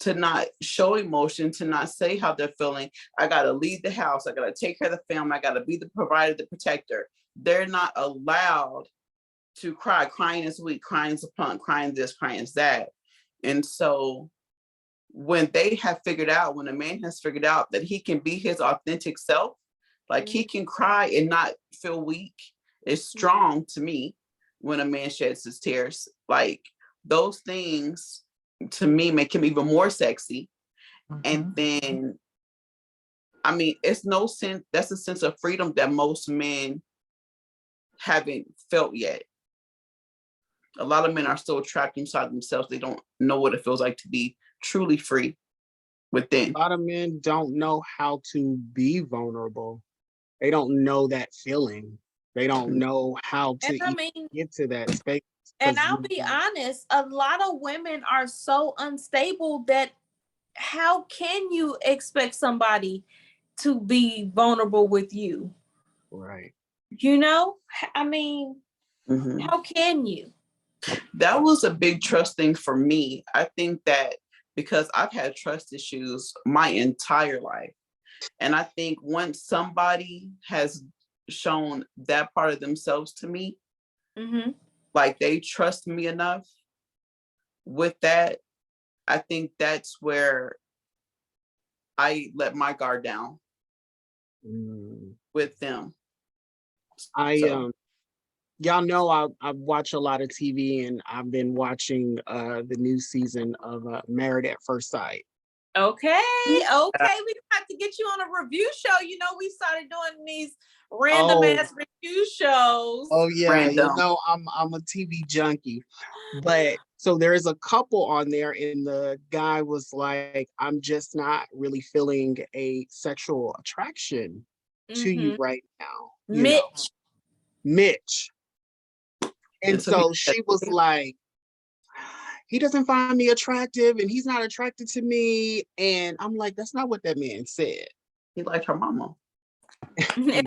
to not show emotion, to not say how they're feeling. I got to leave the house. I got to take care of the family. I got to be the provider, the protector. They're not allowed to cry. Crying is weak. Crying is a punk. Crying this, crying is that. And so when they have figured out, when a man has figured out that he can be his authentic self, like he can cry and not feel weak, it's strong to me when a man sheds his tears. Like those things to me make him even more sexy. And then, I mean, it's no sense, that's a sense of freedom that most men haven't felt yet. A lot of men are still trapped inside themselves. They don't know what it feels like to be truly free within. A lot of men don't know how to be vulnerable. They don't know that feeling. They don't know how to get to that space. And I'll be honest, a lot of women are so unstable that how can you expect somebody to be vulnerable with you? Right. You know, I mean, how can you? That was a big trust thing for me. I think that because I've had trust issues my entire life. And I think once somebody has shown that part of themselves to me, like they trust me enough with that, I think that's where I let my guard down with them. Y'all know I watch a lot of TV, and I've been watching the new season of Married at First Sight. Okay, we have to get you on a review show. You know, we started doing these random ass review shows. Oh yeah, you know I'm a TV junkie. But so there is a couple on there, and the guy was like, I'm just not really feeling a sexual attraction to you right now. Mitch. And so she was like, he doesn't find me attractive and he's not attracted to me. And I'm like, that's not what that man said. He liked her mama. He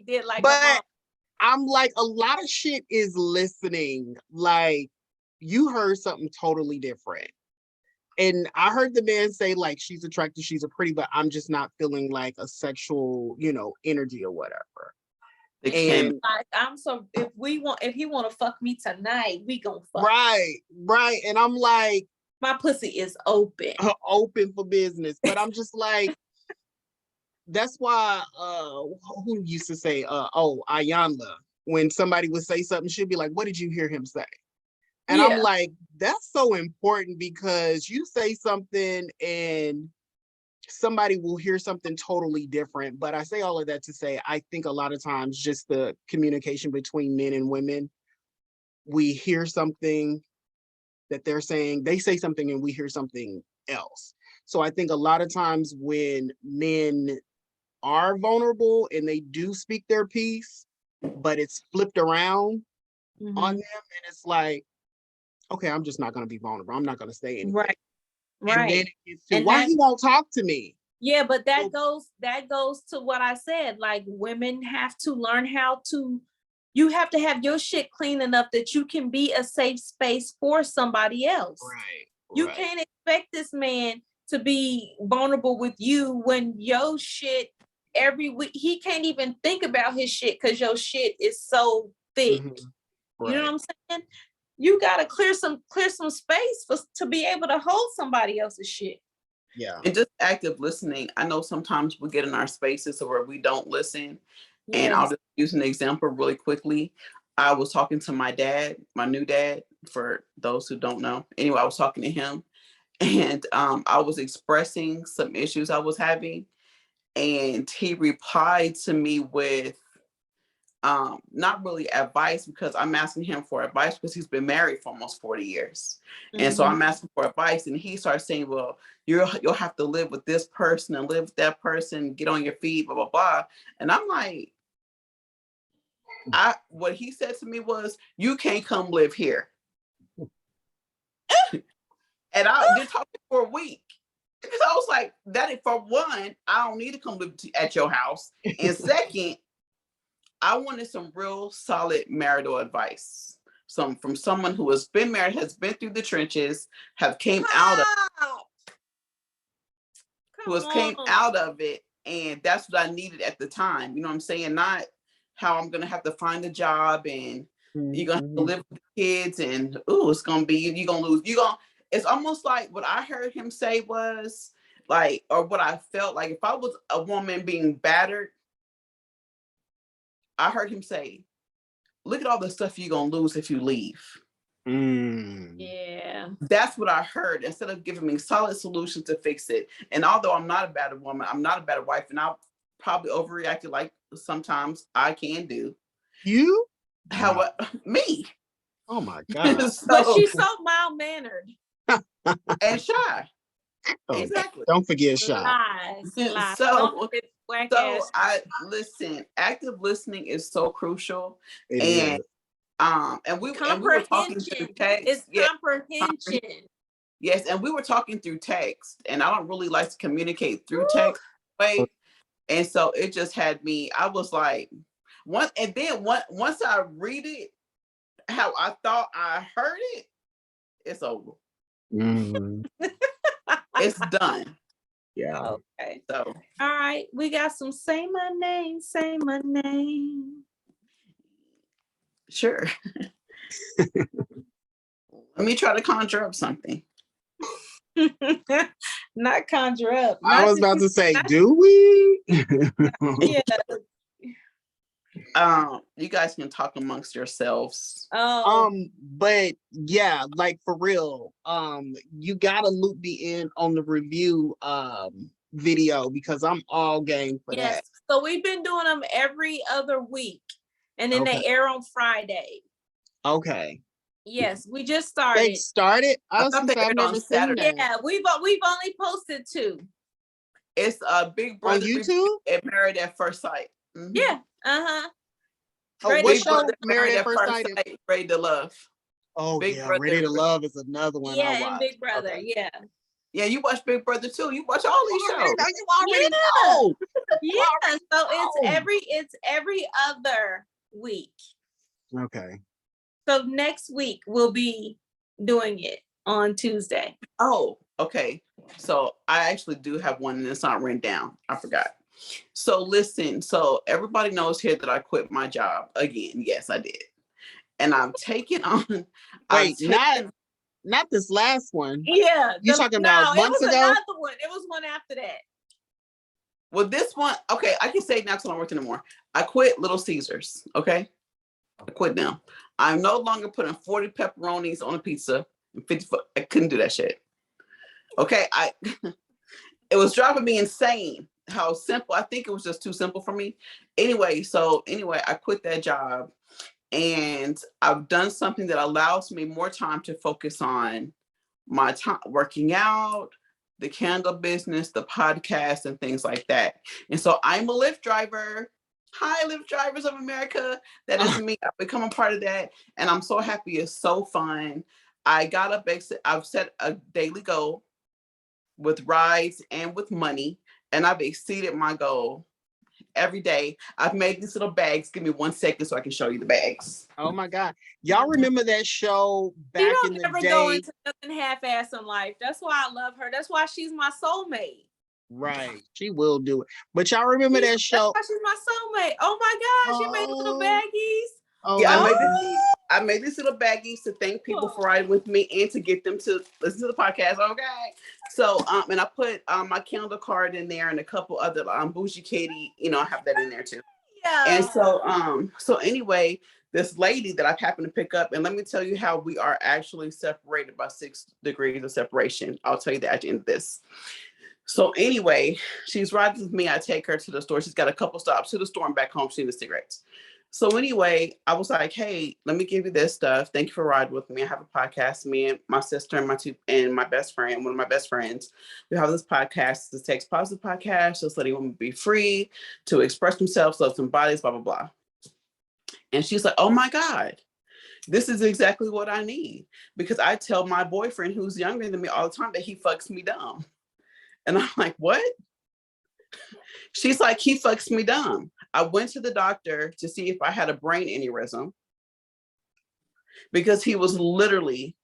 did like but her mama. I'm like, a lot of shit is listening. Like, you heard something totally different. And I heard the man say, like, she's attractive, she's a pretty, but I'm just not feeling like a sexual, you know, energy or whatever. And like, if he want to fuck me tonight, we gonna fuck. Right. And I'm like, my pussy is open for business. But I'm just like, that's why who used to say Ayanla, when somebody would say something, she'd be like, what did you hear him say? And I'm like, that's so important, because you say something and somebody will hear something totally different. But I say all of that to say, I think a lot of times just the communication between men and women, we hear something that they're saying, they say something and we hear something else. So I think a lot of times when men are vulnerable and they do speak their piece, but it's flipped around on them, and it's like, okay, I'm just not going to be vulnerable. I'm not going to say anything. Right. And then it gets to, why he won't talk to me? Yeah, but that goes to what I said. Like, women have to learn how to, you have to have your shit clean enough that you can be a safe space for somebody else. Right. You can't expect this man to be vulnerable with you when your shit every week, he can't even think about his shit because your shit is so thick. You know what I'm saying? You gotta clear some space to be able to hold somebody else's shit. Yeah. And just active listening. I know sometimes we get in our spaces where we don't listen. And I'll just use an example really quickly. I was talking to my dad, my new dad, for those who don't know. Anyway, I was talking to him, and I was expressing some issues I was having, and he replied to me with not really advice, because I'm asking him for advice because he's been married for almost 40 years. And so I'm asking for advice, and he starts saying, well, you'll have to live with this person and live with that person, get on your feet, blah, blah, blah. And I'm like, what he said to me was, you can't come live here. And I did talk to him for a week. Because I was like, for one, I don't need to come live at your house. And second, I wanted some real solid marital advice. From someone who has been married, has been through the trenches, came out of it. And that's what I needed at the time. You know what I'm saying? Not how I'm going to have to find a job and you're going to have to live with the kids and, it's going to be, you're going to lose. It's almost like what I heard him say was like, or what I felt like if I was a woman being battered, I heard him say, look at all the stuff you're going to lose if you leave. Yeah. That's what I heard, instead of giving me solid solutions to fix it. And although I'm not a battered woman, I'm not a battered wife, and I'll probably overreacted like sometimes I can do. You? How me? Oh my God. But she's so mild-mannered. And shy. Oh, exactly. Don't forget shy. Lies. So I listen, active listening is so crucial. It is. And we were talking through text. It's comprehension. Yes, and we were talking through text, and I don't really like to communicate through text. And so it just had me, I was like, once I read it, how I thought I heard it, it's over. It's done. Yeah. Okay. So all right, we got some say my name, say my name. Sure. Let me try to conjure up something. Not conjure up. I was about to say, do we? Yeah. You guys can talk amongst yourselves. But yeah, like for real, you gotta loop me in on the review video, because I'm all game for that. So we've been doing them every other week, and then they air on Friday. Okay. Yes, we just started. They started? I thought they aired on Saturday. Yeah, we've only posted 2. It's Big Brother on YouTube and Married at First Sight. Yeah. What show? Married at First Sight. Ready to Love. Oh, Big Brother. Ready to Love is another one. Yeah, I watch. and Big Brother. Okay. Yeah. Yeah, you watch Big Brother too. You watch all these shows. You already know. Yeah. So it's every other week. Okay. So next week we'll be doing it on Tuesday. Oh, okay. So I actually do have one, and it's not written down. I forgot. So listen, so everybody knows here that I quit my job again. Yes, I did. And I've taken on. Not this last one. Yeah. You talking about months ago? Another one. It was one after that. Well, this one, okay, I can say it now because I don't work anymore. I quit Little Caesars. Okay. I quit them. I'm no longer putting 40 pepperonis on a pizza and 50. I couldn't do that shit. Okay. It was driving me insane how simple. I think it was just too simple for me. Anyway, I quit that job, and I've done something that allows me more time to focus on my time working out, the candle business, the podcast, and things like that. And so I'm a Lyft driver. Hi, Lyft drivers of America. That is me. I've become a part of that. And I'm so happy. It's so fun. I've set a daily goal with rides and with money, and I've exceeded my goal every day. I've made these little bags. Give me 1 second so I can show you the bags. Oh my God. Y'all remember that show back in the day? You don't ever go into nothing half-ass in life. That's why I love her. That's why she's my soulmate. Right. She will do it. But y'all remember that show? That's why she's my soulmate. Oh my gosh, you made little baggies. Oh, yeah, I made these little baggies to thank people for riding with me and to get them to listen to the podcast. Okay. So, and I put my calendar card in there and a couple other Bougie Katie, I have that in there too. Yeah. And so anyway, this lady that I happened to pick up, and let me tell you how we are actually separated by 6 degrees of separation. I'll tell you that at the end of this. So anyway, she's riding with me. I take her to the store. She's got a couple stops to the store and back home. She needs cigarettes. So anyway, I was like, hey, let me give you this stuff. Thank you for riding with me. I have a podcast. Me and my sister and my best friend, one of my best friends, we have this podcast, the Text Positive podcast, just letting women be free to express themselves, love some bodies, blah, blah, blah. And she's like, oh my God, this is exactly what I need. Because I tell my boyfriend who's younger than me all the time that he fucks me dumb. And I'm like, what? She's like, he fucks me dumb. I went to the doctor to see if I had a brain aneurysm because he was literally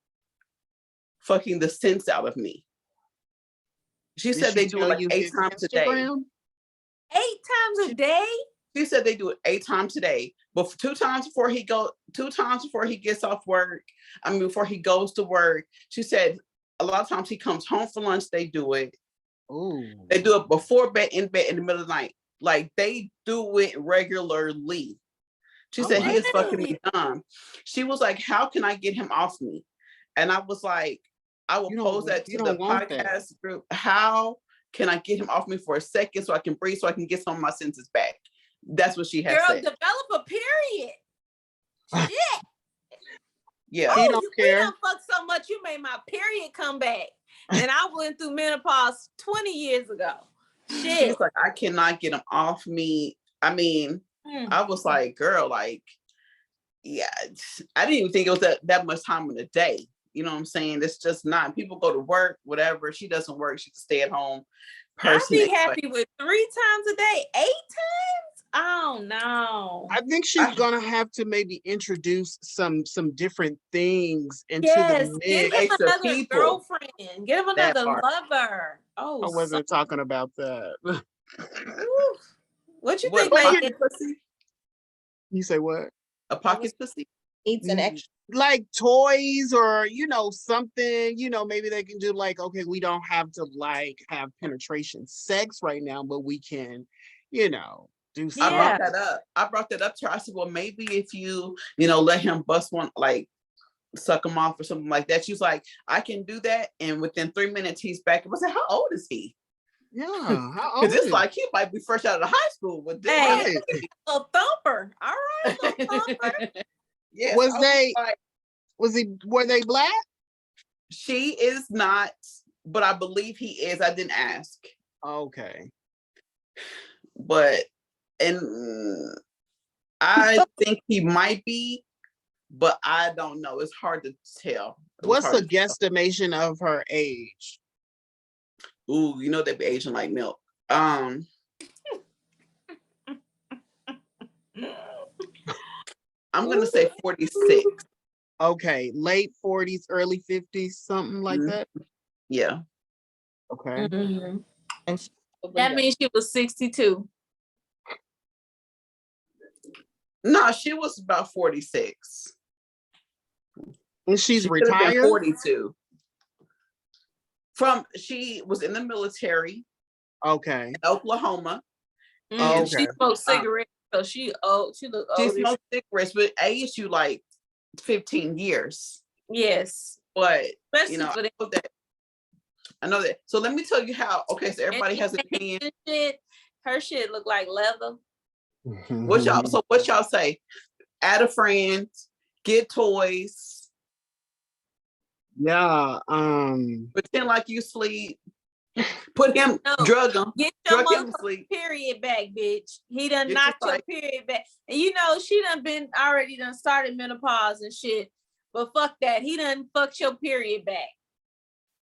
fucking the sense out of me. She said they do it like 8 times a day. 8 times a day? She said they do it 8 times a day, but 2 times before he gets off work. Before he goes to work. She said a lot of times he comes home for lunch. They do it. Ooh. They do it before bed, in bed, in the middle of the night. Like they do it regularly. She said he is fucking me dumb. She was like, how can I get him off me? And I was like, I will pose that to the podcast group. How can I get him off me for a second so I can breathe, so I can get some of my senses back? That's what she has said. Girl, develop a period. Shit. Yeah. He don't care. We done fucked so much, you made my period come back. And I went through menopause 20 years ago. Shit. She's like, I cannot get him off me. I was like, girl, like, yeah, I didn't even think it was that much time in the day. You know what I'm saying? It's just not. People go to work, whatever. She doesn't work. She's a stay-at-home person. I'd be happy with 3 times a day. 8 times? Oh no. I think she's gonna have to maybe introduce some different things into the mix. Get him another girlfriend. Get him another lover. Oh, I wasn't talking about that. What you think? Pocket pussy? You say what? A pocket pussy? Needs an extra. Like toys or something, maybe they can do like, okay, we don't have to like have penetration sex right now, but we can, do something. I brought that up to her. I said, well, maybe if you, let him bust one, like suck him off or something like that. She's like, I can do that. And within 3 minutes, he's back. I said, how old is he? Yeah, how old? Because it's like he might be fresh out of high school with this. Hey, a thumper. All right, a thumper. Yeah. Were they Black? She is not, but I believe he is. I didn't ask. Okay. And I think he might be, but I don't know. It's hard to tell. What's the guesstimation of her age? Ooh, they be aging like milk. I'm gonna say 46. Okay, late 40s, early 50s, something like that. Yeah. Okay. Mm-hmm. And that means she was 62. No, she was about 46. And she's she retired? 42. She was in the military. Okay. In Oklahoma. Okay. She smoked cigarettes, so she looked old. She smoked cigarettes, but aged you like 15 years. Yes. But especially I know that. So let me tell you how. Okay, so everybody has an opinion. Her shit look like leather. What y'all say? Add a friend, get toys. Yeah. Pretend like you sleep. Put him, drug him. Get your motherfucking period back, bitch. He done knocked your period back. And she already started menopause and shit. But fuck that. He done fucked your period back.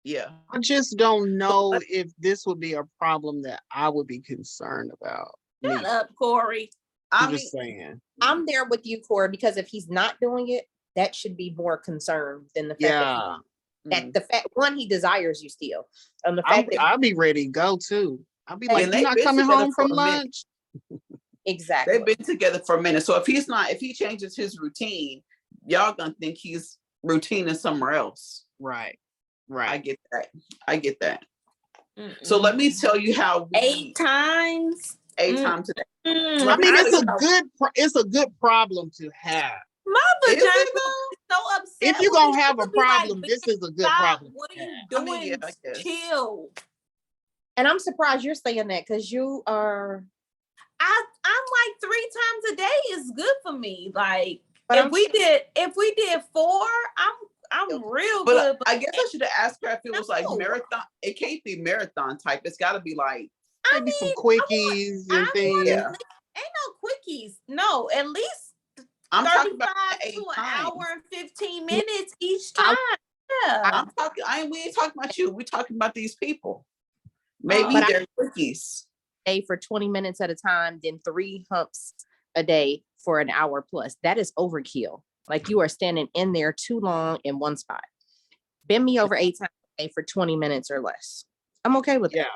Yeah. I just don't know if this would be a problem that I would be concerned about. Shut up, Corry. I'm just saying. I'm there with you, Corry, because if he's not doing it, that should be more concern than the fact that the fact he desires you still. And the fact I'll be ready to go too. I'll be like, you're not coming home from lunch. Exactly. They've been together for a minute. So if he changes his routine, y'all gonna think he's routine is somewhere else. Right. I get that. Mm-mm. So let me tell you how 8 times. 8 times a day. I mean, it's a good problem to have. My Is vagina it is though? so upset. If you're with gonna me. have a She'll be like, problem, "Bitch, this is a good stop. problem. What are you I doing? mean, yeah, I guess. Chill." And I'm surprised you're saying that because you are. I'm like 3 times a day is good for me. Like But if we did 4, I'm real But good. I guess I should have asked her if it was like No. marathon. It can't be marathon type. It's got to be like, I Maybe some mean, quickies and things. yeah. ain't no quickies. No, at least I'm talking 35 about to 8 an times. hour and 15 minutes each time. Yeah. I'm talking. We ain't talking about you. We're talking about these people. Maybe But they're quickies. day for 20 minutes at a time, then 3 humps a day for an hour plus. That is overkill. Like you are standing in there too long in one spot. Bend me over 8 times a day for 20 minutes or less. I'm okay with that.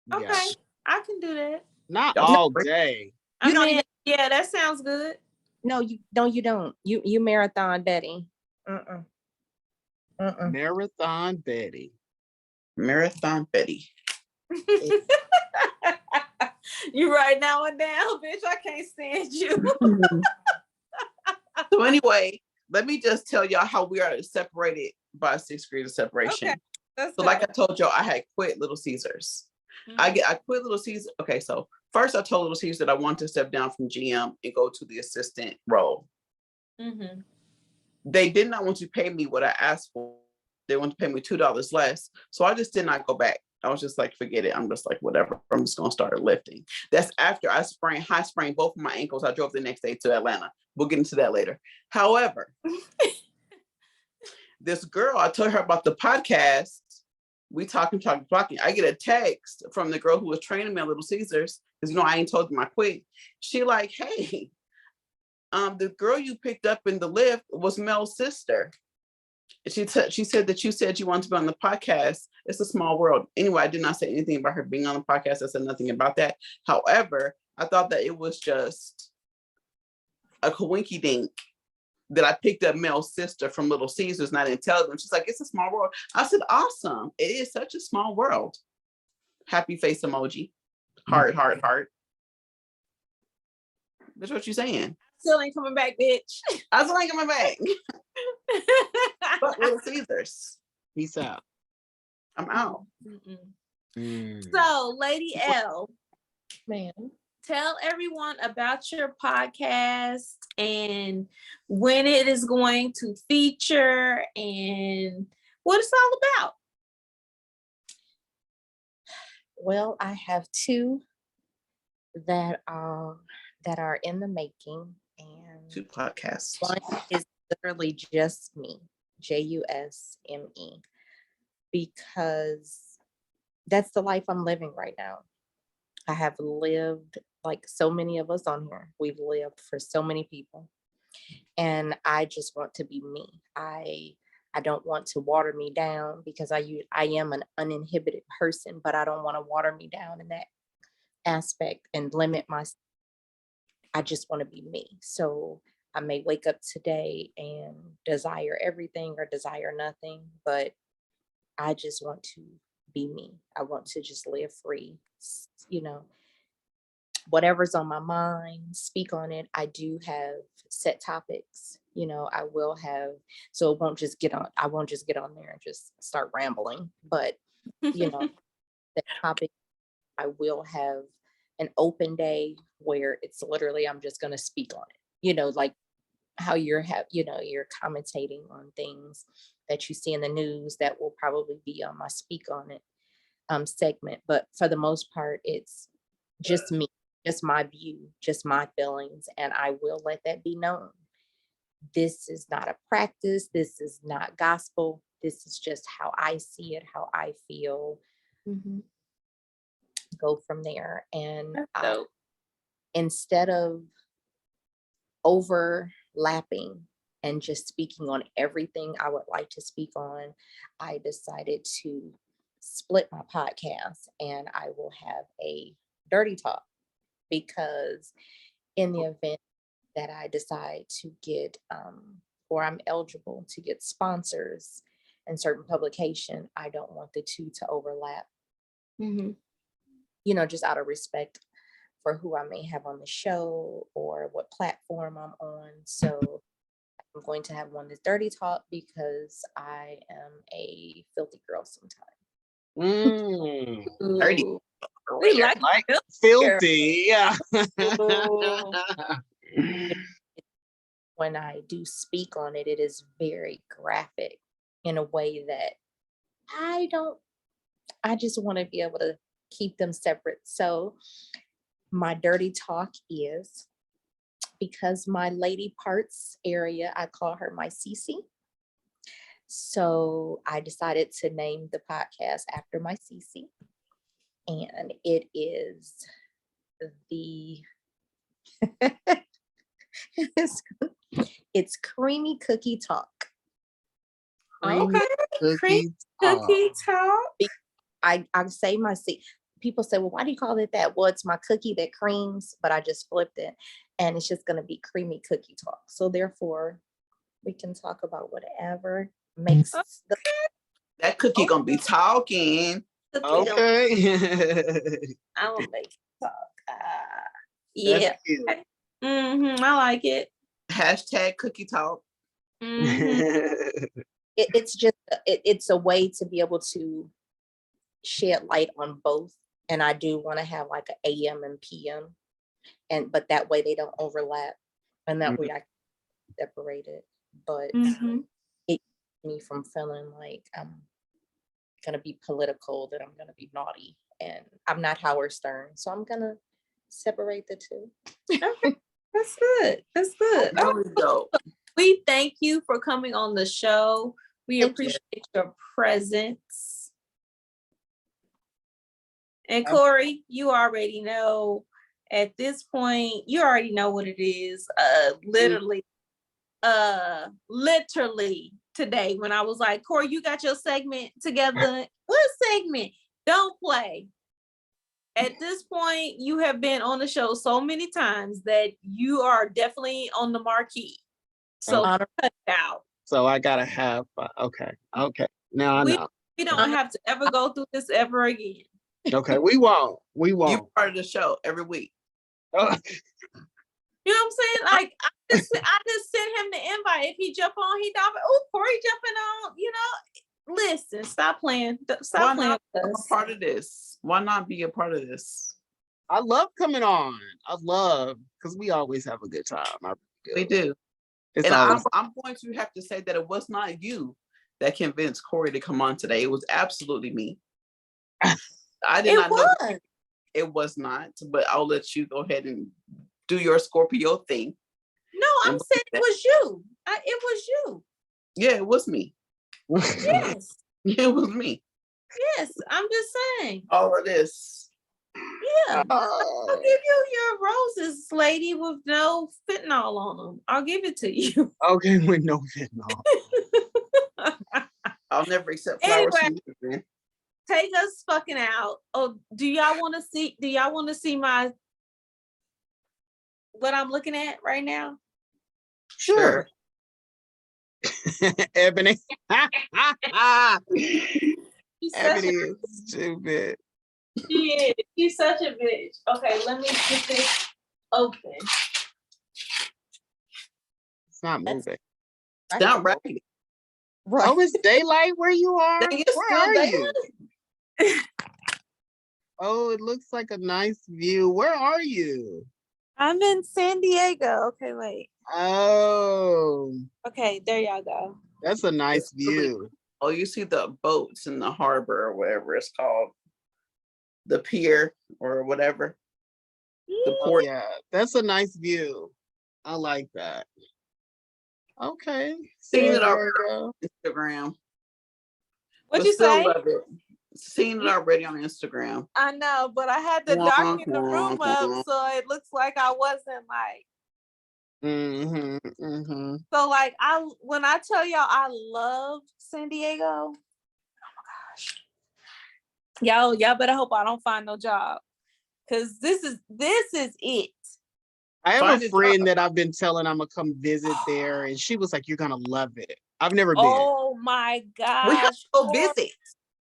Yeah. Okay, Yeah. I can do that. Not Don't all break- day. You don't even. Yeah, that sounds good. No, you don't. You marathon Betty. Mm-mm. Mm-mm. Marathon Betty. Marathon Betty. You right now and down, bitch. I can't stand you. So anyway, let me just tell y'all how we are separated by 6 degrees of separation. Okay, let's So go. like I told y'all, I had quit Little Caesars. I quit Little Caesars. Okay, so first I told Little Caesars that I wanted to step down from GM and go to the assistant role. Mm-hmm. They did not want to pay me what I asked for. They wanted to pay me $2 less. So I just did not go back. I was just like, forget it. I'm just like, whatever. I'm just gonna start lifting. That's after I sprained both of my ankles. I drove the next day to Atlanta. We'll get into that later. However, this girl, I told her about the podcast. We talking. I get a text from the girl who was training me at Little Caesars, because I ain't told them I quit. She like, hey, the girl you picked up in the lift was Mel's sister. She said that you said you wanted to be on the podcast. It's a small world. Anyway, I did not say anything about her being on the podcast. I said nothing about that. However, I thought that it was just a coinky dink that I picked up Mel's sister from Little Caesars and I didn't tell them. She's like, it's a small world. I said, awesome. It is such a small world. Happy face emoji. Heart. That's what you're saying. Still ain't coming back, bitch. I still ain't coming back. But Little Caesars. Peace out. I'm out. So, Lady Elle, Man. tell everyone about your podcast and when it is going to feature and what it's all about. Well, I have 2 that are in the making, and 2 podcasts. one is literally just me, JUSME, because that's the life I'm living right now. I have lived, like so many of us on here, we've lived for so many people, and I just want to be me. I don't want to water me down because I am an uninhibited person, but I don't want to water me down in that aspect and limit myself. I just want to be me. So I may wake up today and desire everything or desire nothing, but I just want to be me. I want to just live free, whatever's on my mind, speak on it. I do have set topics, I will have, so I won't just get on there and just start rambling, but the topic, I will have an open day where it's literally, I'm just going to speak on it, like how you're commentating on things that you see in the news that will probably be on my speak on it segment. But for the most part, it's just me, just my view, just my feelings, and I will let that be known. This is not a practice. This is not gospel. This is just how I see it, how I feel. Go from there. And instead of overlapping and just speaking on everything I would like to speak on, I decided to split my podcast, and I will have a dirty talk, because in the event that I decide to get or I'm eligible to get sponsors in certain publication, I don't want the 2 to overlap, just out of respect for who I may have on the show or what platform I'm on. So I'm going to have one that's dirty talk because I am a filthy girl sometimes. Dirty. Ooh. We like Filthy. Yeah. Ooh. When I do speak on it, it is very graphic in a way that I just want to be able to keep them separate. So my dirty talk is, because my lady parts area, I call her my CC. So I decided to name the podcast after my CC. And it is the it's Creamy Cookie Talk. Okay. Cookie Cookie talk. I say my seat. People say, well, why do you call it that? Well, it's my cookie that creams, but I just flipped it. And it's just going to be Creamy Cookie Talk. So therefore, we can talk about whatever makes That cookie gonna be talking. Okay. I'm gonna make it talk. Yeah. That's cute. I like it. Hashtag cookie talk. Mhm. it's just it's a way to be able to shed light on both. And I do want to have like an AM and PM, but that way they don't overlap, and that way I can separate it. But Mhm. it keeps me from feeling like I'm gonna be political, that I'm gonna be naughty, and I'm not Howard Stern, so I'm gonna separate the two. Okay. That's good. That's good. Really dope. We thank you for coming on the show. We Thank you. appreciate your presence. And Corry, you already know at this point, you already know what it is. Literally today when I was like, Corry, you got your segment together. What segment? Don't play. At this point, you have been on the show so many times that you are definitely on the marquee. So cut it out. So I gotta have. Okay. Now I know. We don't have to ever go through this ever again. Okay, we won't. You're part of the show every week. Oh, You know what I'm saying? Like I just sent him the invite. If he jump on, he dive. Oh, Corry jumping on. You know, listen. Stop playing. Stop Why playing not with be us. a part of this? Why not be a part of this? I love coming on. I love, because we always have a good time. We do. It's And always I'm going to have to say that it was not you that convinced Corry to come on today. It was absolutely me. I did not know it was not, but I'll let you go ahead and do your Scorpio thing. No, I'm saying it was you. It was you. Yeah, it was me. Yes. It was me. Yes. I'm just saying. All of this. Yeah. I'll give you your roses, lady, with no fentanyl on them. I'll give it to you. okay with no fentanyl. I'll never accept flowers from you, man. Take us fucking out. Oh, do y'all want to see my what I'm looking at right now? Sure. Ebony. Ebony is stupid. She is. She's such a bitch. Okay, let me get this open. It's not moving. It's not right. Oh, it's daylight where you are? Dang, it's Where still are daylight. you? Oh, it looks like a nice view. Where are you? I'm in San Diego. Okay, wait. Oh, Okay, there y'all go. that's a nice view. Oh, you see the boats in the harbor or whatever it's called. The pier or whatever. The Oh, port. yeah, that's a nice view. I like that. Okay. Seen San it already Diego. on Instagram. What'd But you still say? love it. Seen it already on Instagram. I know, but I had to darken the room up so it looks like I wasn't like. So like when I tell y'all I love San Diego, oh my gosh, y'all better hope I don't find no job, because this is it. I have Find a a friend job. that I've been telling I'm gonna come visit there, and she was like, "You're gonna love it." I've never been. Oh my gosh, We have to go visit.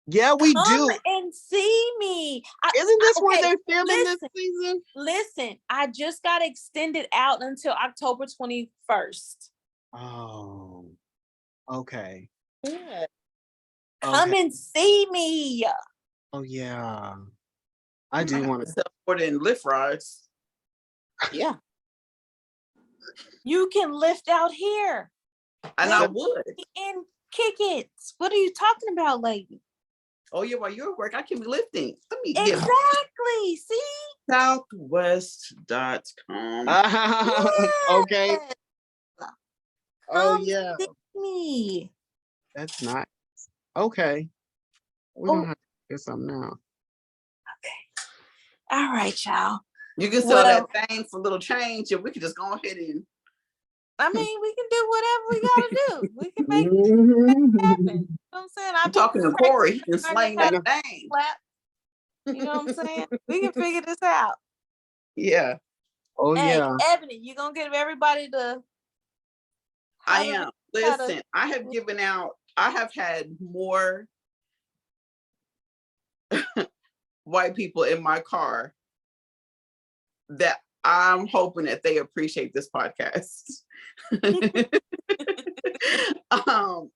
Yeah, we Come do. and see me. Isn't this where okay, they're filming listen. this season? Listen, I just got extended out until October 21st. Oh, okay. Yeah. Come Okay. and see me. Oh yeah. I do want to. Except for the lift rides. Yeah. You can lift out here And I would. and kick it. What are you talking about, lady? Oh yeah, while you're at work, I can be lifting. Let me get Exactly. See? southwest.com. Okay. Yes. Oh Come yeah. see me. That's not okay. We're gonna have to get something now. All right, y'all. You can sell that thing for little change, and we can just go ahead and I mean, we can do whatever we gotta do. We can make it happen. You know what I'm saying? I'm talking to Corry. He can slang that thing. Clap. You know what I'm saying? We can figure this out. Yeah. Oh Hey, yeah. Ebony, you gonna give everybody the I am. Listen, I have given out, I have had more white people in my car that I'm hoping that they appreciate this podcast.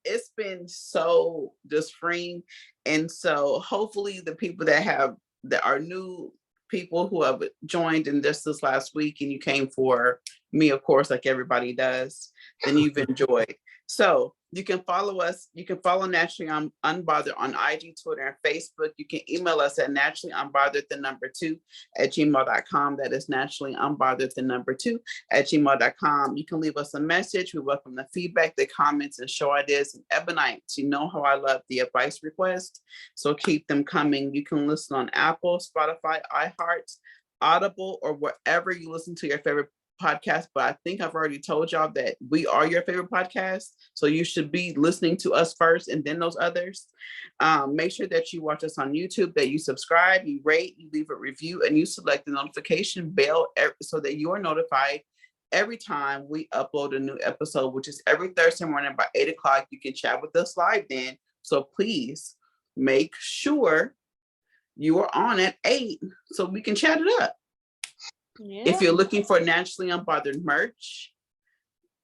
It's been so just freeing. And so hopefully the people that are new people who have joined in this last week, and you came for me, of course, like everybody does, then you've enjoyed. So you can follow us. You can follow Naturally Unbothered on IG, Twitter, and Facebook. You can email us at naturallyunbothered2@gmail.com. That is naturallyunbothered2@gmail.com. You can leave us a message. We welcome the feedback, the comments, and show ideas. And Ebonite, you know how I love the advice requests, so keep them coming. You can listen on Apple, Spotify, iHeart, Audible, or wherever you listen to your favorite podcast. But I think I've already told y'all that we are your favorite podcast, so you should be listening to us first and then those others. Make sure that you watch us on YouTube, that you subscribe, you rate, you leave a review, and you select the notification bell so that you are notified every time we upload a new episode, which is every Thursday morning by 8 o'clock. You can chat with us live then, so please make sure you are on at 8 so we can chat it up. Yeah. If you're looking for Naturally Unbothered merch,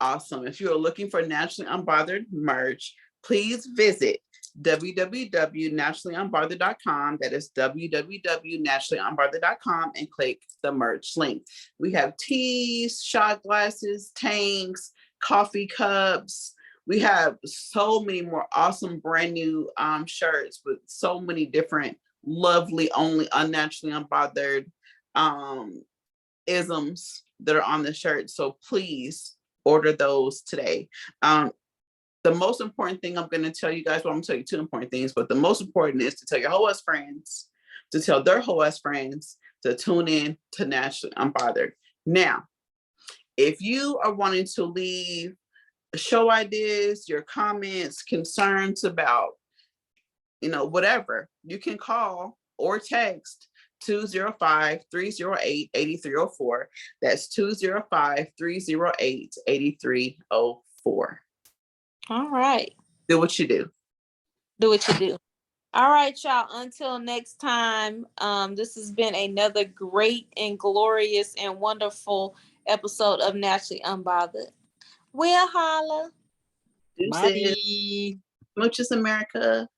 awesome. If you're looking for Naturally Unbothered merch, please visit www.naturallyunbothered.com. That is www.naturallyunbothered.com, and click the merch link. We have teas, shot glasses, tanks, coffee cups. We have so many more awesome brand new shirts with so many different lovely, only unnaturally unbothered isms that are on the shirt. So please order those today. The most important thing I'm going to tell you guys, well, I'm going to tell you two important things, but the most important is to tell your whole ass friends, to tell their whole ass friends to tune in to Naturally Unbothered. Now, if you are wanting to leave show ideas, your comments, concerns about, whatever, you can call or text 205-308-8304. That's 205-308-8304. All right. Do what you do. Do what you do. All right, y'all. Until next time, this has been another great and glorious and wonderful episode of Naturally Unbothered. We'll holla. Deuces. Bye. Smooches, America.